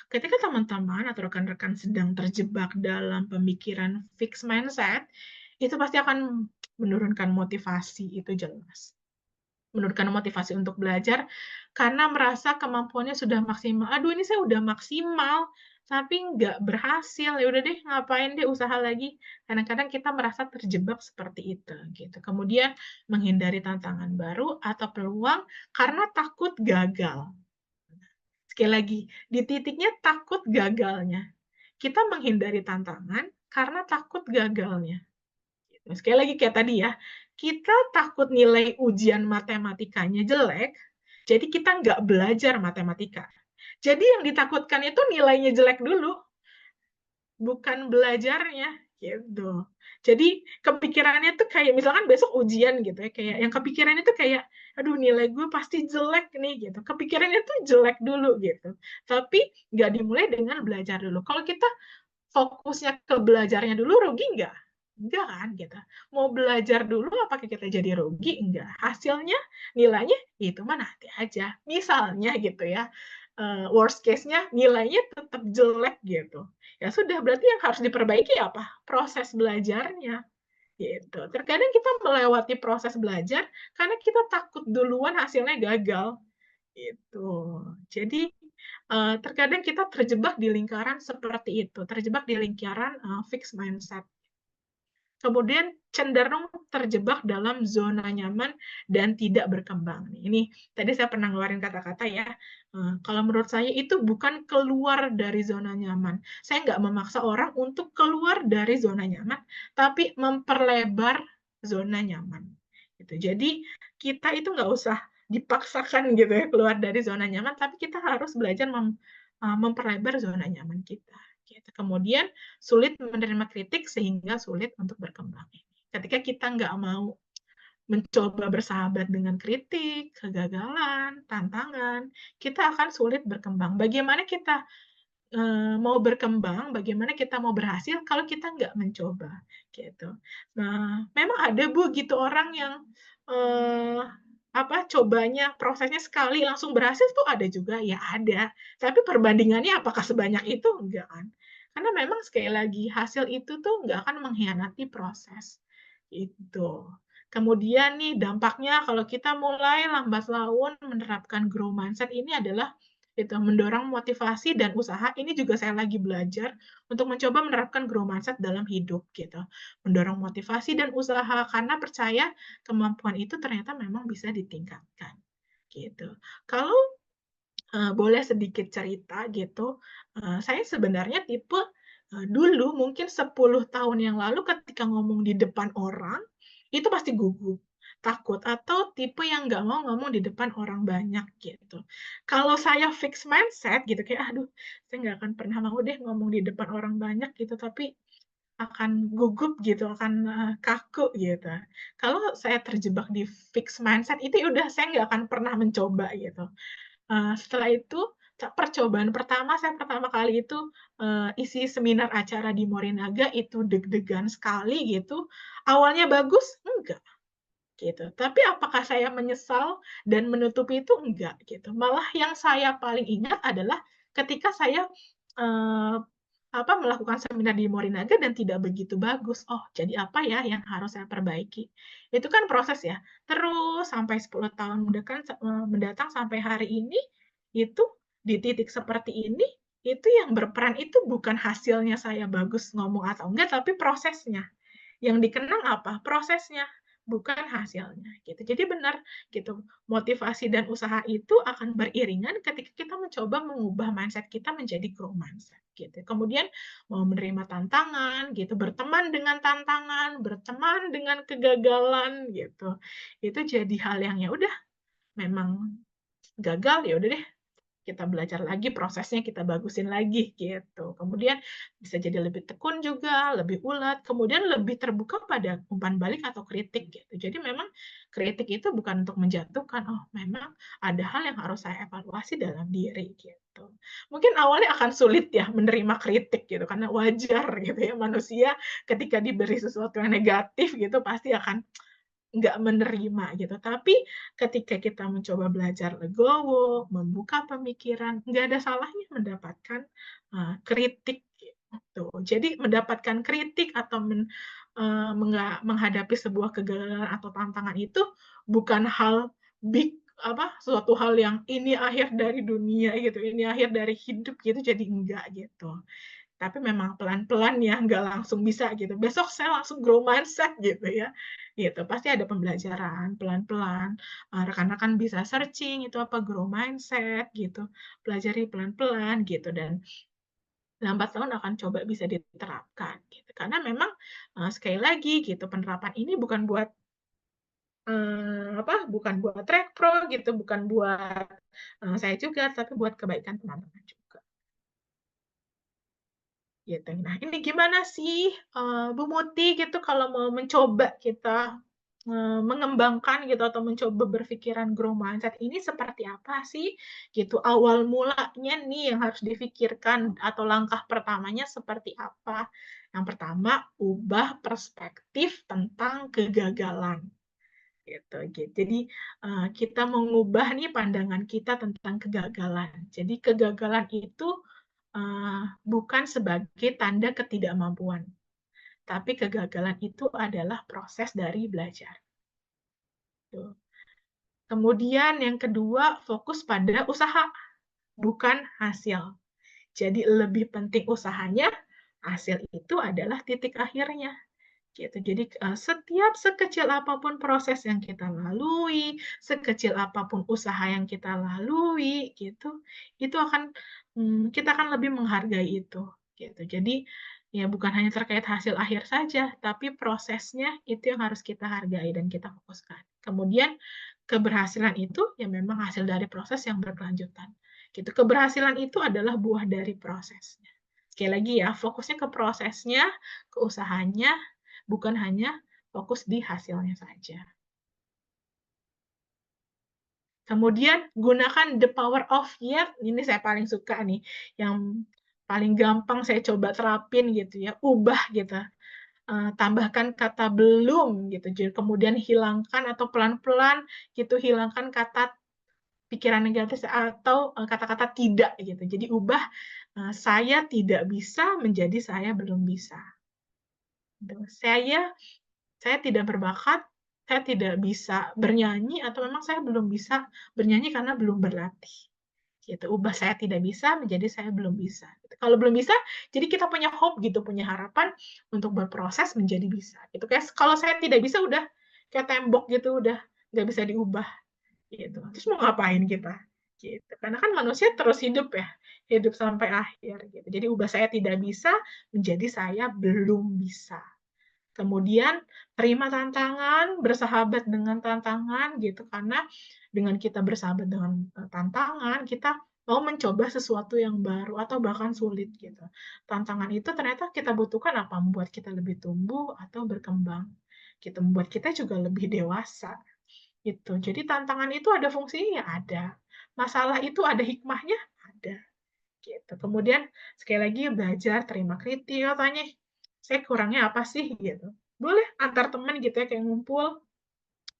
Ketika teman-teman atau rekan-rekan sedang terjebak dalam pemikiran fixed mindset, itu pasti akan menurunkan motivasi, itu jelas. Menurunkan motivasi untuk belajar karena merasa kemampuannya sudah maksimal. Aduh, ini saya udah maksimal, tapi nggak berhasil. Ya udah deh, ngapain deh usaha lagi. Kadang-kadang kita merasa terjebak seperti itu, gitu. Kemudian menghindari tantangan baru atau peluang karena takut gagal. Sekali lagi, di titiknya takut gagalnya. Kita menghindari tantangan karena takut gagalnya. Sekali lagi kayak tadi ya, kita takut nilai ujian matematikanya jelek, jadi kita nggak belajar matematika. Jadi yang ditakutkan itu nilainya jelek dulu, bukan belajarnya, gitu. Jadi kepikirannya tuh kayak misalkan besok ujian gitu ya, kayak yang kepikirannya tuh kayak, "Aduh nilai gue pasti jelek nih," gitu. Kepikirannya tuh jelek dulu gitu. Tapi nggak dimulai dengan belajar dulu. Kalau kita fokusnya ke belajarnya dulu, rugi nggak? Enggak kan gitu. Mau belajar dulu apakah kita jadi rugi? Enggak. Hasilnya, nilainya, itu mah nanti aja. Misalnya gitu ya, worst case-nya nilainya tetap jelek gitu. Ya sudah, berarti yang harus diperbaiki apa? Proses belajarnya, gitu. Terkadang kita melewati proses belajar karena kita takut duluan hasilnya gagal, gitu. Jadi, terkadang kita terjebak di lingkaran seperti itu, terjebak di lingkaran, fixed mindset. Kemudian cenderung terjebak dalam zona nyaman dan tidak berkembang. Ini tadi saya pernah ngeluarin kata-kata ya, kalau menurut saya itu bukan keluar dari zona nyaman. Saya nggak memaksa orang untuk keluar dari zona nyaman, tapi memperlebar zona nyaman. Gitu. Jadi kita itu nggak usah dipaksakan gitu ya keluar dari zona nyaman, tapi kita harus belajar memperlebar zona nyaman kita. Gitu. Kemudian sulit menerima kritik sehingga sulit untuk berkembang. Ketika kita nggak mau mencoba bersahabat dengan kritik, kegagalan, tantangan, kita akan sulit berkembang. Bagaimana kita mau berkembang, bagaimana kita mau berhasil kalau kita nggak mencoba, gitu. Nah, memang ada Bu gitu orang yang cobanya prosesnya sekali langsung berhasil tuh ada juga, ya ada. Tapi perbandingannya apakah sebanyak itu? Enggak kan. Karena memang sekali lagi hasil itu tuh nggak akan mengkhianati proses, itu. Kemudian nih dampaknya kalau kita mulai lambat laun menerapkan grow mindset ini adalah itu mendorong motivasi dan usaha. Ini juga saya lagi belajar untuk mencoba menerapkan grow mindset dalam hidup gitu. Mendorong motivasi dan usaha karena percaya kemampuan itu ternyata memang bisa ditingkatkan gitu. Kalau boleh sedikit cerita gitu, saya sebenarnya tipe dulu mungkin 10 tahun yang lalu ketika ngomong di depan orang, itu pasti gugup, takut, atau tipe yang nggak mau ngomong di depan orang banyak gitu. Kalau saya fix mindset gitu kayak, "Aduh, saya nggak akan pernah mau deh ngomong di depan orang banyak gitu, tapi akan gugup gitu, akan, kaku," gitu. Kalau saya terjebak di fix mindset itu ya udah saya nggak akan pernah mencoba gitu. Setelah itu, percobaan pertama saya pertama kali itu, isi seminar acara di Morinaga itu deg-degan sekali gitu. Awalnya bagus? Enggak, gitu. Tapi apakah saya menyesal dan menutupi itu? Enggak, gitu. Malah yang saya paling ingat adalah ketika saya, eee, melakukan seminar di Morinaga dan tidak begitu bagus. Oh, jadi apa ya yang harus saya perbaiki? Itu kan proses ya. Terus sampai 10 tahun mendatang sampai hari ini, itu di titik seperti ini, itu yang berperan itu bukan hasilnya saya bagus ngomong atau enggak, tapi prosesnya. Yang dikenang apa? Prosesnya, bukan hasilnya, gitu. Jadi benar, gitu, motivasi dan usaha itu akan beriringan ketika kita mencoba mengubah mindset kita menjadi growth mindset, gitu. Kemudian mau menerima tantangan, gitu, berteman dengan tantangan, berteman dengan kegagalan, gitu. Itu jadi hal yang ya udah, memang gagal, ya udah deh kita belajar lagi, prosesnya kita bagusin lagi, gitu. Kemudian bisa jadi lebih tekun juga, lebih ulet, kemudian lebih terbuka pada umpan balik atau kritik, gitu. Jadi memang kritik itu bukan untuk menjatuhkan, oh memang ada hal yang harus saya evaluasi dalam diri, gitu. Mungkin awalnya akan sulit ya menerima kritik gitu, karena wajar gitu ya, manusia ketika diberi sesuatu yang negatif gitu pasti akan nggak menerima gitu. Tapi ketika kita mencoba belajar legowo, membuka pemikiran, nggak ada salahnya mendapatkan, kritik gitu. Jadi mendapatkan kritik atau menghadapi sebuah kegagalan atau tantangan itu bukan hal suatu hal yang ini akhir dari dunia gitu, ini akhir dari hidup gitu, jadi enggak gitu. Tapi memang pelan-pelan ya, nggak langsung bisa gitu, "Besok saya langsung grow mindset," gitu ya, gitu. Pasti ada pembelajaran pelan-pelan, rekan-rekan bisa searching itu apa grow mindset gitu, pelajari pelan-pelan gitu dan lambat laun akan coba bisa diterapkan gitu. Karena memang, sekali lagi gitu, penerapan ini bukan buat, bukan buat rekpro gitu, bukan buat, saya juga, tapi buat kebaikan teman-teman juga. gitu. Nah, ini gimana sih, Bu Muti gitu kalau mau mencoba kita, mengembangkan gitu atau mencoba berpikiran growth mindset ini seperti apa sih? Gitu. Awal mulanya nih yang harus difikirkan atau langkah pertamanya seperti apa? Yang pertama, ubah perspektif tentang kegagalan. Gitu. Jadi, kita mengubah nih pandangan kita tentang kegagalan. Jadi kegagalan itu bukan sebagai tanda ketidakmampuan, tapi kegagalan itu adalah proses dari belajar. Tuh. Kemudian yang kedua, fokus pada usaha, bukan hasil. Jadi lebih penting usahanya, hasil itu adalah titik akhirnya. Gitu. Jadi setiap sekecil apapun proses yang kita lalui, sekecil apapun usaha yang kita lalui, gitu, itu akan kita akan lebih menghargai itu. Gitu. Jadi ya bukan hanya terkait hasil akhir saja, tapi prosesnya itu yang harus kita hargai dan kita fokuskan. Kemudian keberhasilan itu ya memang hasil dari proses yang berkelanjutan. Gitu. Keberhasilan itu adalah buah dari prosesnya. Sekali lagi ya, fokusnya ke prosesnya, ke usahanya, bukan hanya fokus di hasilnya saja. Kemudian gunakan the power of yet, ini saya paling suka nih, yang paling gampang saya coba terapin gitu ya, ubah gitu. Tambahkan kata belum gitu, jadi kemudian hilangkan atau pelan-pelan gitu hilangkan kata pikiran negatif atau kata-kata tidak gitu. Jadi ubah saya tidak bisa menjadi saya belum bisa. Saya tidak berbakat, saya tidak bisa bernyanyi, atau memang saya belum bisa bernyanyi karena belum berlatih. Gitu. Ubah saya tidak bisa menjadi saya belum bisa. Gitu. Kalau belum bisa, jadi kita punya hope gitu, punya harapan untuk berproses menjadi bisa. Gitu. Kayak kalau saya tidak bisa udah kayak tembok gitu, udah nggak bisa diubah. Gitu. Terus mau ngapain kita? Gitu. Karena kan manusia terus hidup ya, hidup sampai akhir. Gitu. Jadi ubah saya tidak bisa menjadi saya belum bisa. Kemudian terima tantangan, bersahabat dengan tantangan gitu karena dengan kita bersahabat dengan tantangan, kita mau mencoba sesuatu yang baru atau bahkan sulit gitu. Tantangan itu ternyata kita butuhkan apa? Membuat kita lebih tumbuh atau berkembang. Gitu, membuat kita juga lebih dewasa gitu. Jadi tantangan itu ada fungsinya ya ada. Masalah itu ada hikmahnya ada gitu. Kemudian sekali lagi belajar terima kritik, oh, tanya saya kurangnya apa sih gitu. Boleh antar teman gitu ya kayak ngumpul.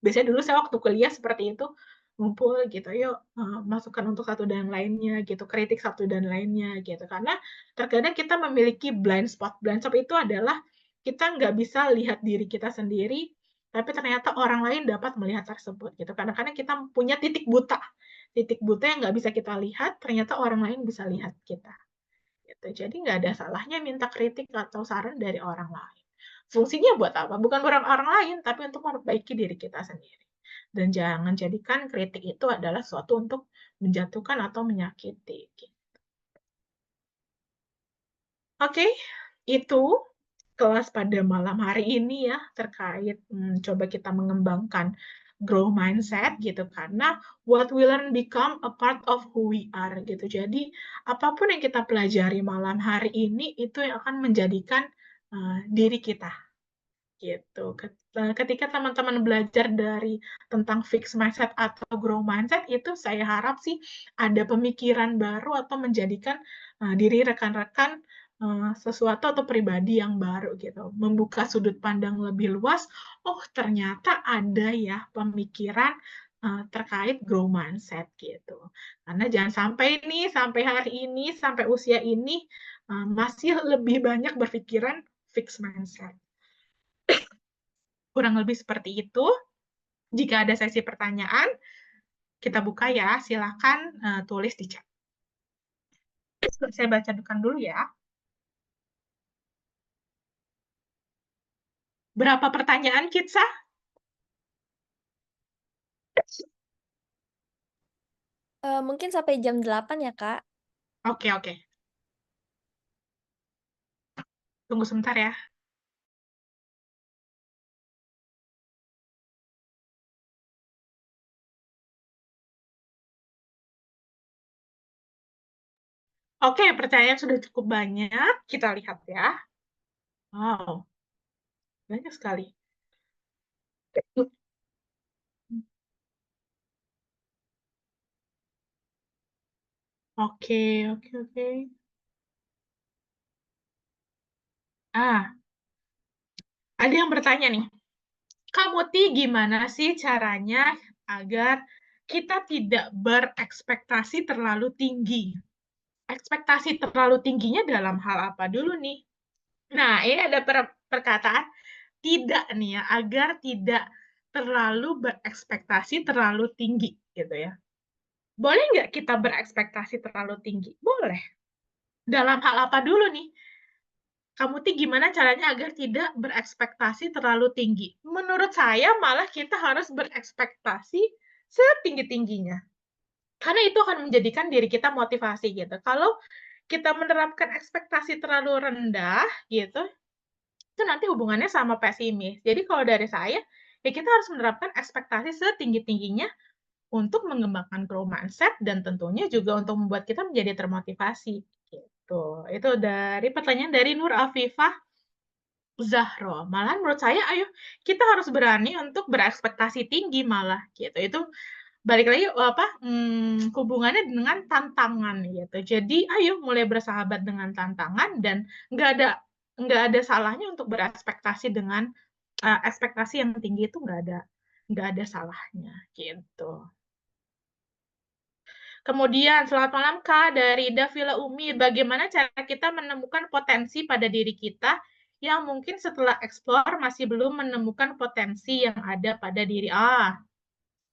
Biasanya dulu saya waktu kuliah seperti itu ngumpul gitu, yuk masukan untuk satu dan lainnya gitu, kritik satu dan lainnya gitu. Karena terkadang kita memiliki blind spot. Blind spot itu adalah kita nggak bisa lihat diri kita sendiri, tapi ternyata orang lain dapat melihat tersebut gitu. Kadang-kadang kita punya titik buta yang nggak bisa kita lihat, ternyata orang lain bisa lihat kita. Gitu. Jadi nggak ada salahnya minta kritik atau saran dari orang lain. Fungsinya buat apa? Bukan orang lain, tapi untuk memperbaiki diri kita sendiri. Dan jangan jadikan kritik itu adalah suatu untuk menjatuhkan atau menyakiti. Oke, itu kelas pada malam hari ini ya terkait coba kita mengembangkan grow mindset gitu karena what we learn become a part of who we are gitu. Jadi apapun yang kita pelajari malam hari ini itu yang akan menjadikan diri kita gitu. Ketika teman-teman belajar dari tentang fixed mindset atau grow mindset itu saya harap sih ada pemikiran baru atau menjadikan diri rekan-rekan sesuatu atau pribadi yang baru gitu, membuka sudut pandang lebih luas. Oh ternyata ada ya pemikiran terkait grow mindset gitu. Karena jangan sampai nih sampai hari ini sampai usia ini masih lebih banyak berpikiran fixed mindset. Kurang lebih seperti itu. Jika ada sesi pertanyaan, kita buka ya. Silakan tulis di chat. Saya bacakan dulu ya. Berapa pertanyaan, Kitsa? Mungkin sampai jam 8 ya, Kak. Oke, oke. Tunggu sebentar ya. Oke, pertanyaan sudah cukup banyak. Kita lihat ya. Wow, banyak sekali. Oke, oke, oke. Ah, ada yang bertanya nih. Kak Muti, gimana sih caranya agar kita tidak berekspektasi terlalu tinggi? Ekspektasi terlalu tingginya dalam hal apa dulu nih? Nah, ini ada perkataan tidak nih ya, agar tidak terlalu berekspektasi terlalu tinggi gitu ya. Boleh nggak kita berekspektasi terlalu tinggi? Boleh. Dalam hal apa dulu nih? Kamu tuh gimana caranya agar tidak berekspektasi terlalu tinggi? Menurut saya malah kita harus berekspektasi setinggi-tingginya. Karena itu akan menjadikan diri kita motivasi gitu. Kalau kita menerapkan ekspektasi terlalu rendah gitu, itu nanti hubungannya sama pesimis. Jadi kalau dari saya, ya kita harus menerapkan ekspektasi setinggi-tingginya untuk mengembangkan growth mindset dan tentunya juga untuk membuat kita menjadi termotivasi gitu. Itu dari pertanyaan dari Nur Afifah Zahro. Malah menurut saya ayo kita harus berani untuk berekspektasi tinggi malah gitu. Itu balik lagi apa hubungannya dengan tantangan gitu. Jadi ayo mulai bersahabat dengan tantangan dan nggak ada salahnya untuk berekspektasi dengan ekspektasi yang tinggi itu nggak ada salahnya gitu. Kemudian, selamat malam Kak, dari Davila Umi. Bagaimana cara kita menemukan potensi pada diri kita yang mungkin setelah eksplor masih belum menemukan potensi yang ada pada diri?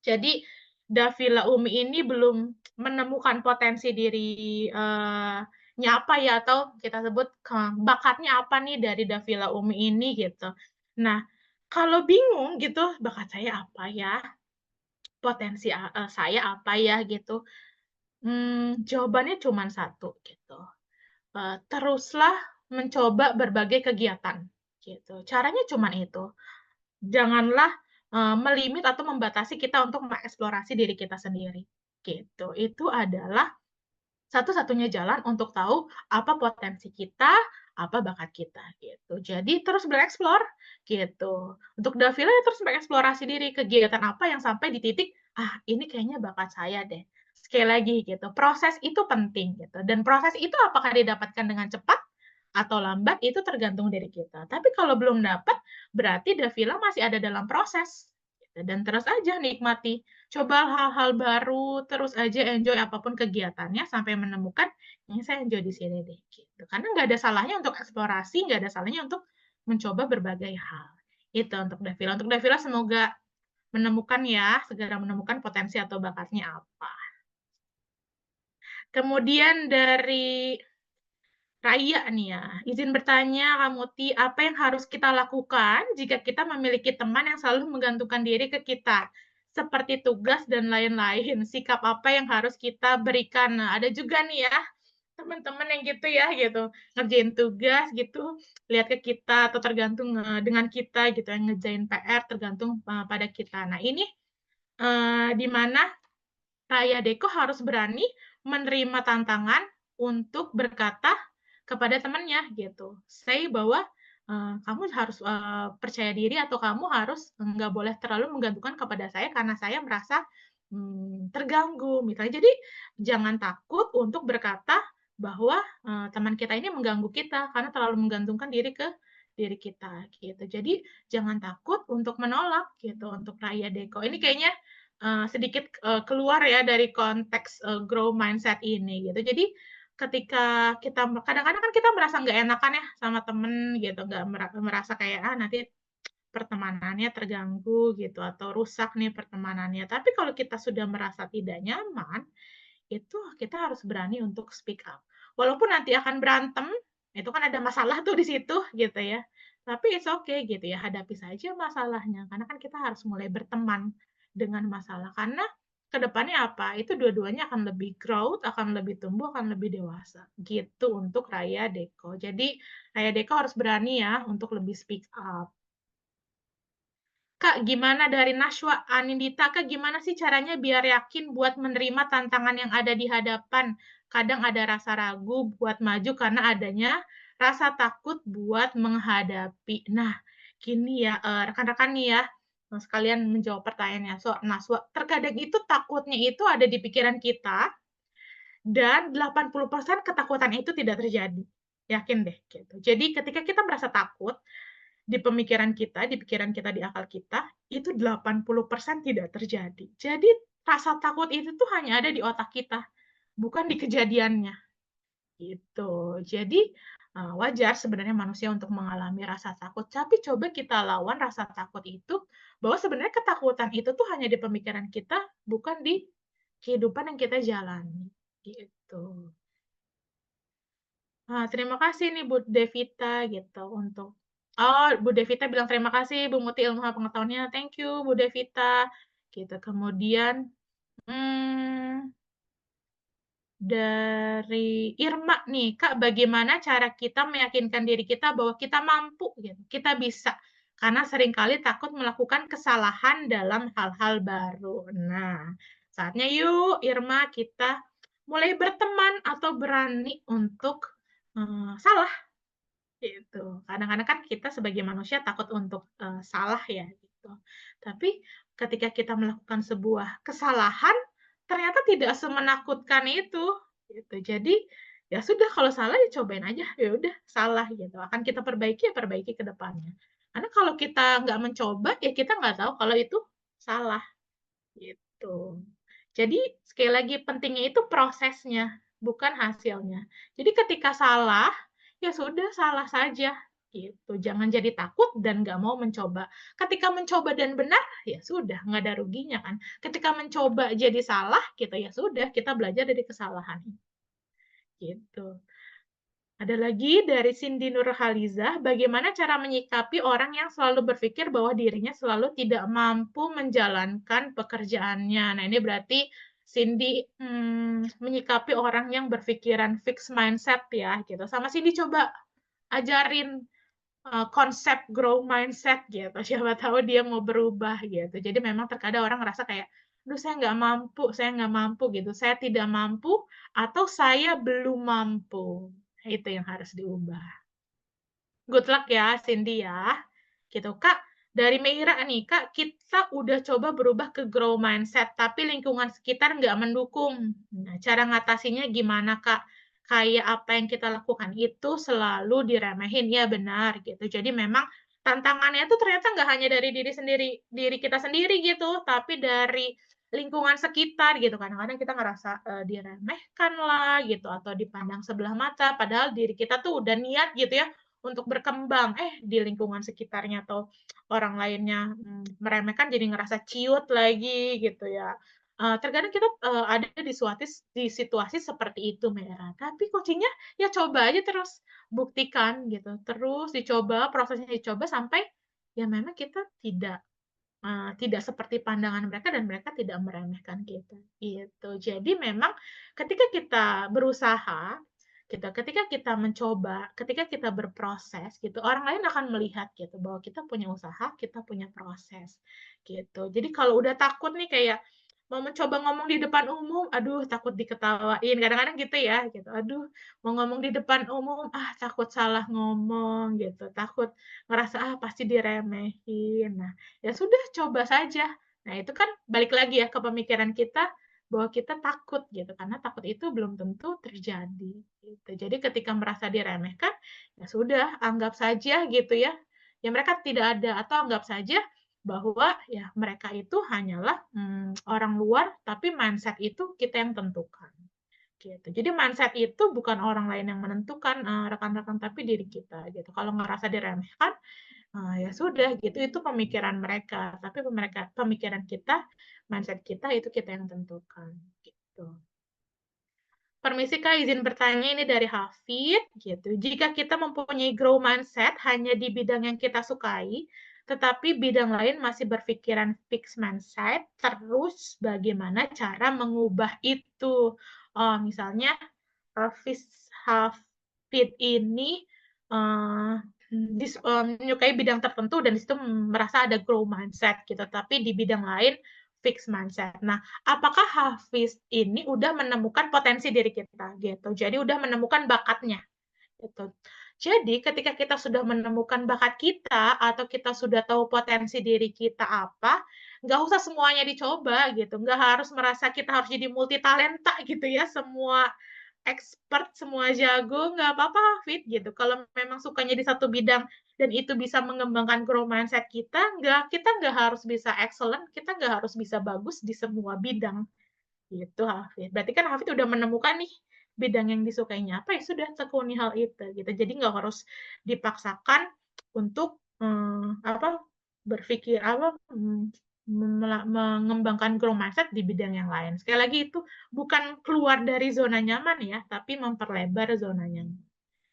Jadi Davila Umi ini belum menemukan potensi dirinya apa ya, atau kita sebut bakatnya apa nih dari Davila Umi ini gitu. Nah, kalau bingung gitu, bakat saya apa ya, potensi saya apa ya gitu. Jawabannya cuma satu gitu. Teruslah mencoba berbagai kegiatan gitu. Caranya cuma itu. Janganlah melimit atau membatasi kita untuk mengeksplorasi diri kita sendiri gitu. Itu adalah satu-satunya jalan untuk tahu apa potensi kita, apa bakat kita gitu. Jadi terus bereksplor gitu. Untuk Davila ya terus mengeksplorasi diri, kegiatan apa yang sampai di titik ini kayaknya bakat saya deh. Sekali lagi gitu. Proses itu penting gitu. Dan proses itu apakah didapatkan dengan cepat atau lambat itu tergantung dari kita. Tapi kalau belum dapat berarti Davila masih ada dalam proses. Gitu. Dan terus aja nikmati, coba hal-hal baru, terus aja enjoy apapun kegiatannya sampai menemukan ini saya enjoy di sini deh. Gitu. Karena nggak ada salahnya untuk eksplorasi, nggak ada salahnya untuk mencoba berbagai hal. Itu untuk Davila. Untuk Davila semoga menemukan ya, segera menemukan potensi atau bakatnya apa. Kemudian dari Raya nih ya, izin bertanya Kak Muti, apa yang harus kita lakukan jika kita memiliki teman yang selalu menggantungkan diri ke kita? Seperti tugas dan lain-lain. Sikap apa yang harus kita berikan? Nah, ada juga nih ya, teman-teman yang gitu ya, gitu. Ngerjain tugas gitu, lihat ke kita atau tergantung dengan kita gitu, yang ngerjain PR tergantung pada kita. Nah, ini di mana Raya Deko harus berani menerima tantangan untuk berkata kepada temannya gitu. Say bahwa kamu harus percaya diri atau kamu harus nggak boleh terlalu menggantungkan kepada saya karena saya merasa terganggu misalnya. Jadi jangan takut untuk berkata bahwa teman kita ini mengganggu kita karena terlalu menggantungkan diri ke diri kita gitu. Jadi jangan takut untuk menolak gitu untuk Raya Deko. Ini kayaknya sedikit keluar ya dari konteks grow mindset ini gitu. Jadi ketika kita kadang-kadang kan kita merasa nggak enakan ya sama temen gitu, nggak merasa kayak nanti pertemanannya terganggu gitu atau rusak nih pertemanannya. Tapi kalau kita sudah merasa tidak nyaman, itu kita harus berani untuk speak up. Walaupun nanti akan berantem, itu kan ada masalah tuh di situ gitu ya. Tapi it's okay gitu ya, hadapi saja masalahnya. Karena kan kita harus mulai berteman dengan masalah. Karena kedepannya apa? Itu dua-duanya akan lebih growth, akan lebih tumbuh, akan lebih dewasa. Gitu untuk Raya Deko. Jadi Raya Deko harus berani ya untuk lebih speak up. Kak, gimana dari Nashwa Anindita, Kak, gimana sih caranya biar yakin buat menerima tantangan yang ada di hadapan? kadang ada rasa ragu buat maju karena adanya rasa takut buat menghadapi. Nah, gini ya, rekan-rekan nih ya, sekalian menjawab pertanyaannya. Terkadang itu takutnya itu ada di pikiran kita dan 80% ketakutan itu tidak terjadi. Yakin deh gitu. Jadi ketika kita merasa takut di pemikiran kita, di pikiran kita, di akal kita, itu 80% tidak terjadi. Jadi rasa takut itu tuh hanya ada di otak kita, bukan di kejadiannya. Gitu. Jadi wajar sebenarnya manusia untuk mengalami rasa takut, tapi coba kita lawan rasa takut itu bahwa sebenarnya ketakutan itu tuh hanya di pemikiran kita, bukan di kehidupan yang kita jalani. Gitu. Terima kasih nih Bu Devita gitu untuk Bu Devita bilang terima kasih Bu Muti ilmu pengetahuannya. Thank you Bu Devita. Gitu. Kemudian dari Irma nih, Kak, bagaimana cara kita meyakinkan diri kita bahwa kita mampu gitu, kita bisa. Karena seringkali takut melakukan kesalahan dalam hal-hal baru. Nah, saatnya yuk Irma kita mulai berteman atau berani untuk salah gitu. Kadang-kadang kan kita sebagai manusia takut untuk salah ya gitu. Tapi ketika kita melakukan sebuah kesalahan, ternyata tidak semenakutkan itu gitu. Jadi ya sudah kalau salah ya cobain aja, ya udah salah gitu. Akan kita perbaiki ya perbaiki ke depannya. Karena kalau kita nggak mencoba ya kita nggak tahu kalau itu salah gitu. Jadi sekali lagi pentingnya itu prosesnya, bukan hasilnya. Jadi ketika salah, ya sudah salah saja gitu. Jangan jadi takut dan nggak mau mencoba. Ketika mencoba dan benar, ya sudah nggak ada ruginya kan. Ketika mencoba jadi salah, gitu ya sudah kita belajar dari kesalahan gitu. Ada lagi dari Cindy Nurhaliza, bagaimana cara menyikapi orang yang selalu berpikir bahwa dirinya selalu tidak mampu menjalankan pekerjaannya. Nah, ini berarti Cindy menyikapi orang yang berpikiran fixed mindset ya, gitu. Sama Cindy coba ajarin konsep grow mindset gitu. Siapa tahu dia mau berubah gitu. Jadi memang terkadang orang ngerasa kayak, aduh saya nggak mampu gitu. Saya tidak mampu atau saya belum mampu. Itu yang harus diubah. Good luck ya, Cindy ya. Gitu, Kak. Dari Meira nih, Kak, kita udah coba berubah ke grow mindset, tapi lingkungan sekitar nggak mendukung. Nah, cara ngatasinya gimana, Kak? Kayak apa yang kita lakukan itu selalu diremehin, ya benar gitu. Jadi memang tantangannya itu ternyata nggak hanya dari diri kita sendiri gitu, tapi dari lingkungan sekitar gitu. Kadang-kadang kita ngerasa diremehkan lah gitu atau dipandang sebelah mata, padahal diri kita tuh udah niat gitu ya untuk berkembang, di lingkungan sekitarnya atau orang lainnya meremehkan jadi ngerasa ciut lagi gitu ya. Terkadang kita ada di situasi seperti itu, Mera. Tapi kuncinya ya coba aja terus, buktikan gitu. Terus dicoba, prosesnya dicoba sampai ya memang kita tidak seperti pandangan mereka dan mereka tidak meremehkan kita gitu. Jadi memang ketika kita berusaha gitu, ketika kita mencoba, ketika kita berproses gitu, orang lain akan melihat gitu bahwa kita punya usaha, kita punya proses gitu. Jadi kalau udah takut nih kayak mau mencoba ngomong di depan umum, aduh takut diketawain, kadang-kadang gitu ya gitu. Aduh, mau ngomong di depan umum, takut salah ngomong gitu, takut ngerasa pasti diremehin. Nah, ya sudah coba saja. Nah, itu kan balik lagi ya ke pemikiran kita bahwa kita takut gitu, karena takut itu belum tentu terjadi gitu. Jadi ketika merasa diremehkan, ya sudah anggap saja gitu ya. Ya mereka tidak ada atau anggap saja bahwa ya mereka itu hanyalah orang luar, tapi mindset itu kita yang tentukan. Gitu. Jadi mindset itu bukan orang lain yang menentukan rekan-rekan, tapi diri kita gitu. Kalau ngerasa diremehkan, ya sudah gitu, itu pemikiran mereka. Tapi pemikiran kita, mindset kita itu kita yang tentukan. Gitu. Permisi Kak, izin bertanya ini dari Hafid gitu. Jika kita mempunyai grow mindset hanya di bidang yang kita sukai, tetapi bidang lain masih berpikiran fixed mindset, terus bagaimana cara mengubah itu? Misalnya Hafid ini menyukai bidang tertentu dan di situ merasa ada grow mindset gitu, tapi di bidang lain fixed mindset. Nah, apakah Hafiz ini udah menemukan potensi diri kita gitu. Jadi udah menemukan bakatnya gitu. Jadi ketika kita sudah menemukan bakat kita atau kita sudah tahu potensi diri kita apa, nggak usah semuanya dicoba gitu. Nggak harus merasa kita harus jadi multi talenta gitu ya. Semua expert, semua jago, nggak apa-apa Hafid gitu. Kalau memang sukanya di satu bidang dan itu bisa mengembangkan growth mindset kita nggak harus bisa excellent, kita nggak harus bisa bagus di semua bidang gitu Hafid. Berarti kan Hafid udah menemukan nih bidang yang disukainya apa, ya sudah tekuni hal itu gitu. Jadi nggak harus dipaksakan untuk apa berpikir apa mengembangkan growth mindset di bidang yang lain. Sekali lagi itu bukan keluar dari zona nyaman ya, tapi memperlebar zona nyaman.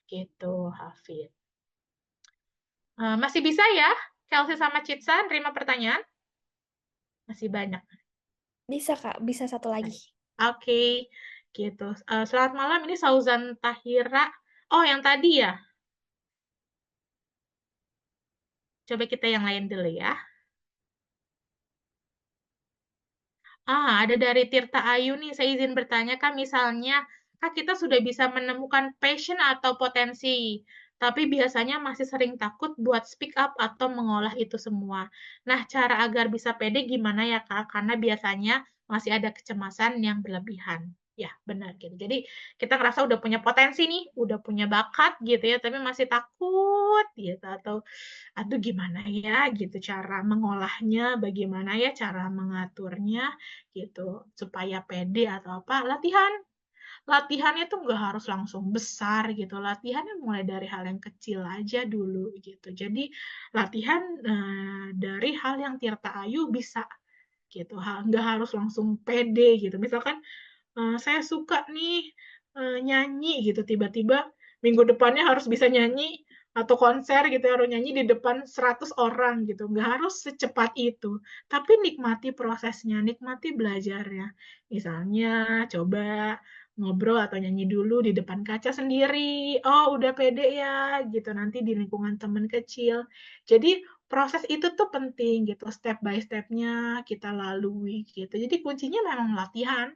Gitu, Hafid. Masih bisa ya, Chelsea sama Citsa, terima pertanyaan? Masih banyak. Bisa, Kak. Bisa satu lagi. Oke, gitu. Selamat malam, ini Sauzan Tahira. Oh, yang tadi ya? Coba kita yang lain dulu ya. Ada dari Tirta Ayu nih, saya izin bertanya, Kak, misalnya, Kak, kita sudah bisa menemukan passion atau potensi, tapi biasanya masih sering takut buat speak up atau mengolah itu semua. Nah, cara agar bisa pede gimana ya, Kak? Karena biasanya masih ada kecemasan yang berlebihan. Ya, benar gitu. Jadi, kita ngerasa udah punya potensi nih, udah punya bakat gitu ya, tapi masih takut gitu, atau aduh gimana ya gitu cara mengolahnya, bagaimana ya cara mengaturnya gitu supaya pede atau apa. Latihannya tuh nggak harus langsung besar gitu, latihannya mulai dari hal yang kecil aja dulu gitu. Jadi latihan dari hal yang Tirta Ayu bisa gitu, nggak harus langsung pede gitu. Misalkan saya suka nih nyanyi gitu, tiba-tiba minggu depannya harus bisa nyanyi atau konser gitu, harus nyanyi di depan 100 orang gitu. Nggak harus secepat itu, tapi nikmati prosesnya, nikmati belajarnya. Misalnya coba ngobrol atau nyanyi dulu di depan kaca sendiri. Oh, udah pede ya gitu, nanti di lingkungan teman kecil. Jadi proses itu tuh penting gitu, step by step-nya kita lalui gitu. Jadi kuncinya memang latihan,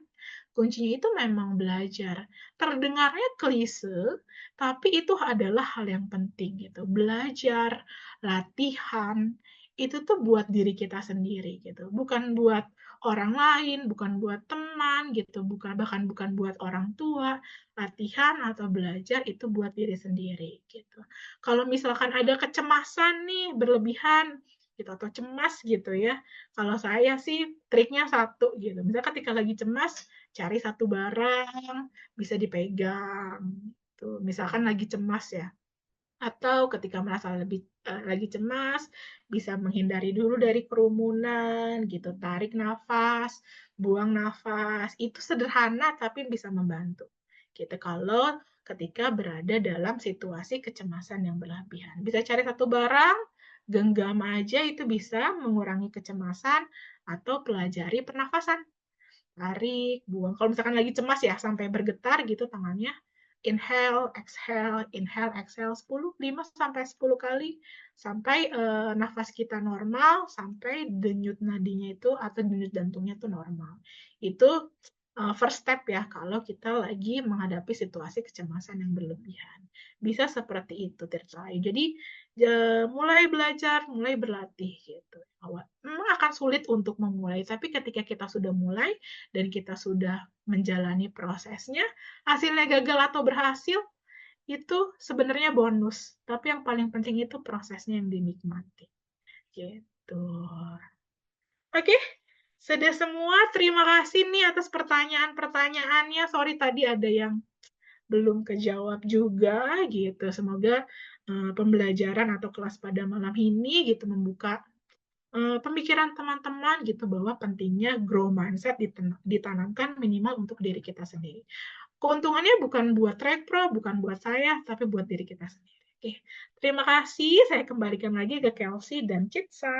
kuncinya itu memang belajar. Terdengarnya klise, tapi itu adalah hal yang penting gitu. Belajar, latihan, itu tuh buat diri kita sendiri gitu. Bukan buat orang lain, bukan buat teman gitu, bahkan bukan buat orang tua. Latihan atau belajar itu buat diri sendiri gitu. Kalau misalkan ada kecemasan nih berlebihan gitu atau cemas gitu ya. Kalau saya sih triknya satu gitu. Misalnya ketika lagi cemas, cari satu barang bisa dipegang gitu. Misalkan lagi cemas ya, atau ketika merasa lagi cemas bisa menghindari dulu dari kerumunan gitu, tarik nafas, buang nafas, itu sederhana tapi bisa membantu gitu kalau ketika berada dalam situasi kecemasan yang berlebihan. Bisa cari satu barang, genggam aja, itu bisa mengurangi kecemasan, atau pelajari pernafasan, tarik, buang. Kalau misalkan lagi cemas ya, sampai bergetar gitu tangannya, inhale, exhale 5-10 kali, sampai nafas kita normal, sampai denyut nadinya itu atau denyut jantungnya itu normal. Itu first step ya, kalau kita lagi menghadapi situasi kecemasan yang berlebihan. Bisa seperti itu, Tirta. Jadi, mulai belajar, mulai berlatih gitu. Memang akan sulit untuk memulai, tapi ketika kita sudah mulai dan kita sudah menjalani prosesnya, hasilnya gagal atau berhasil, itu sebenarnya bonus. Tapi yang paling penting itu prosesnya yang dinikmati. Gitu. Oke, sudah semua. Terima kasih nih atas pertanyaan-pertanyaannya. Sorry tadi ada yang belum kejawab juga gitu. Semoga pembelajaran atau kelas pada malam ini gitu membuka pemikiran teman-teman gitu bahwa pentingnya grow mindset ditanamkan minimal untuk diri kita sendiri. Keuntungannya bukan buat Trade Pro, bukan buat saya, tapi buat diri kita sendiri. Oke, terima kasih. Saya kembalikan lagi ke Kelsey dan Citsa.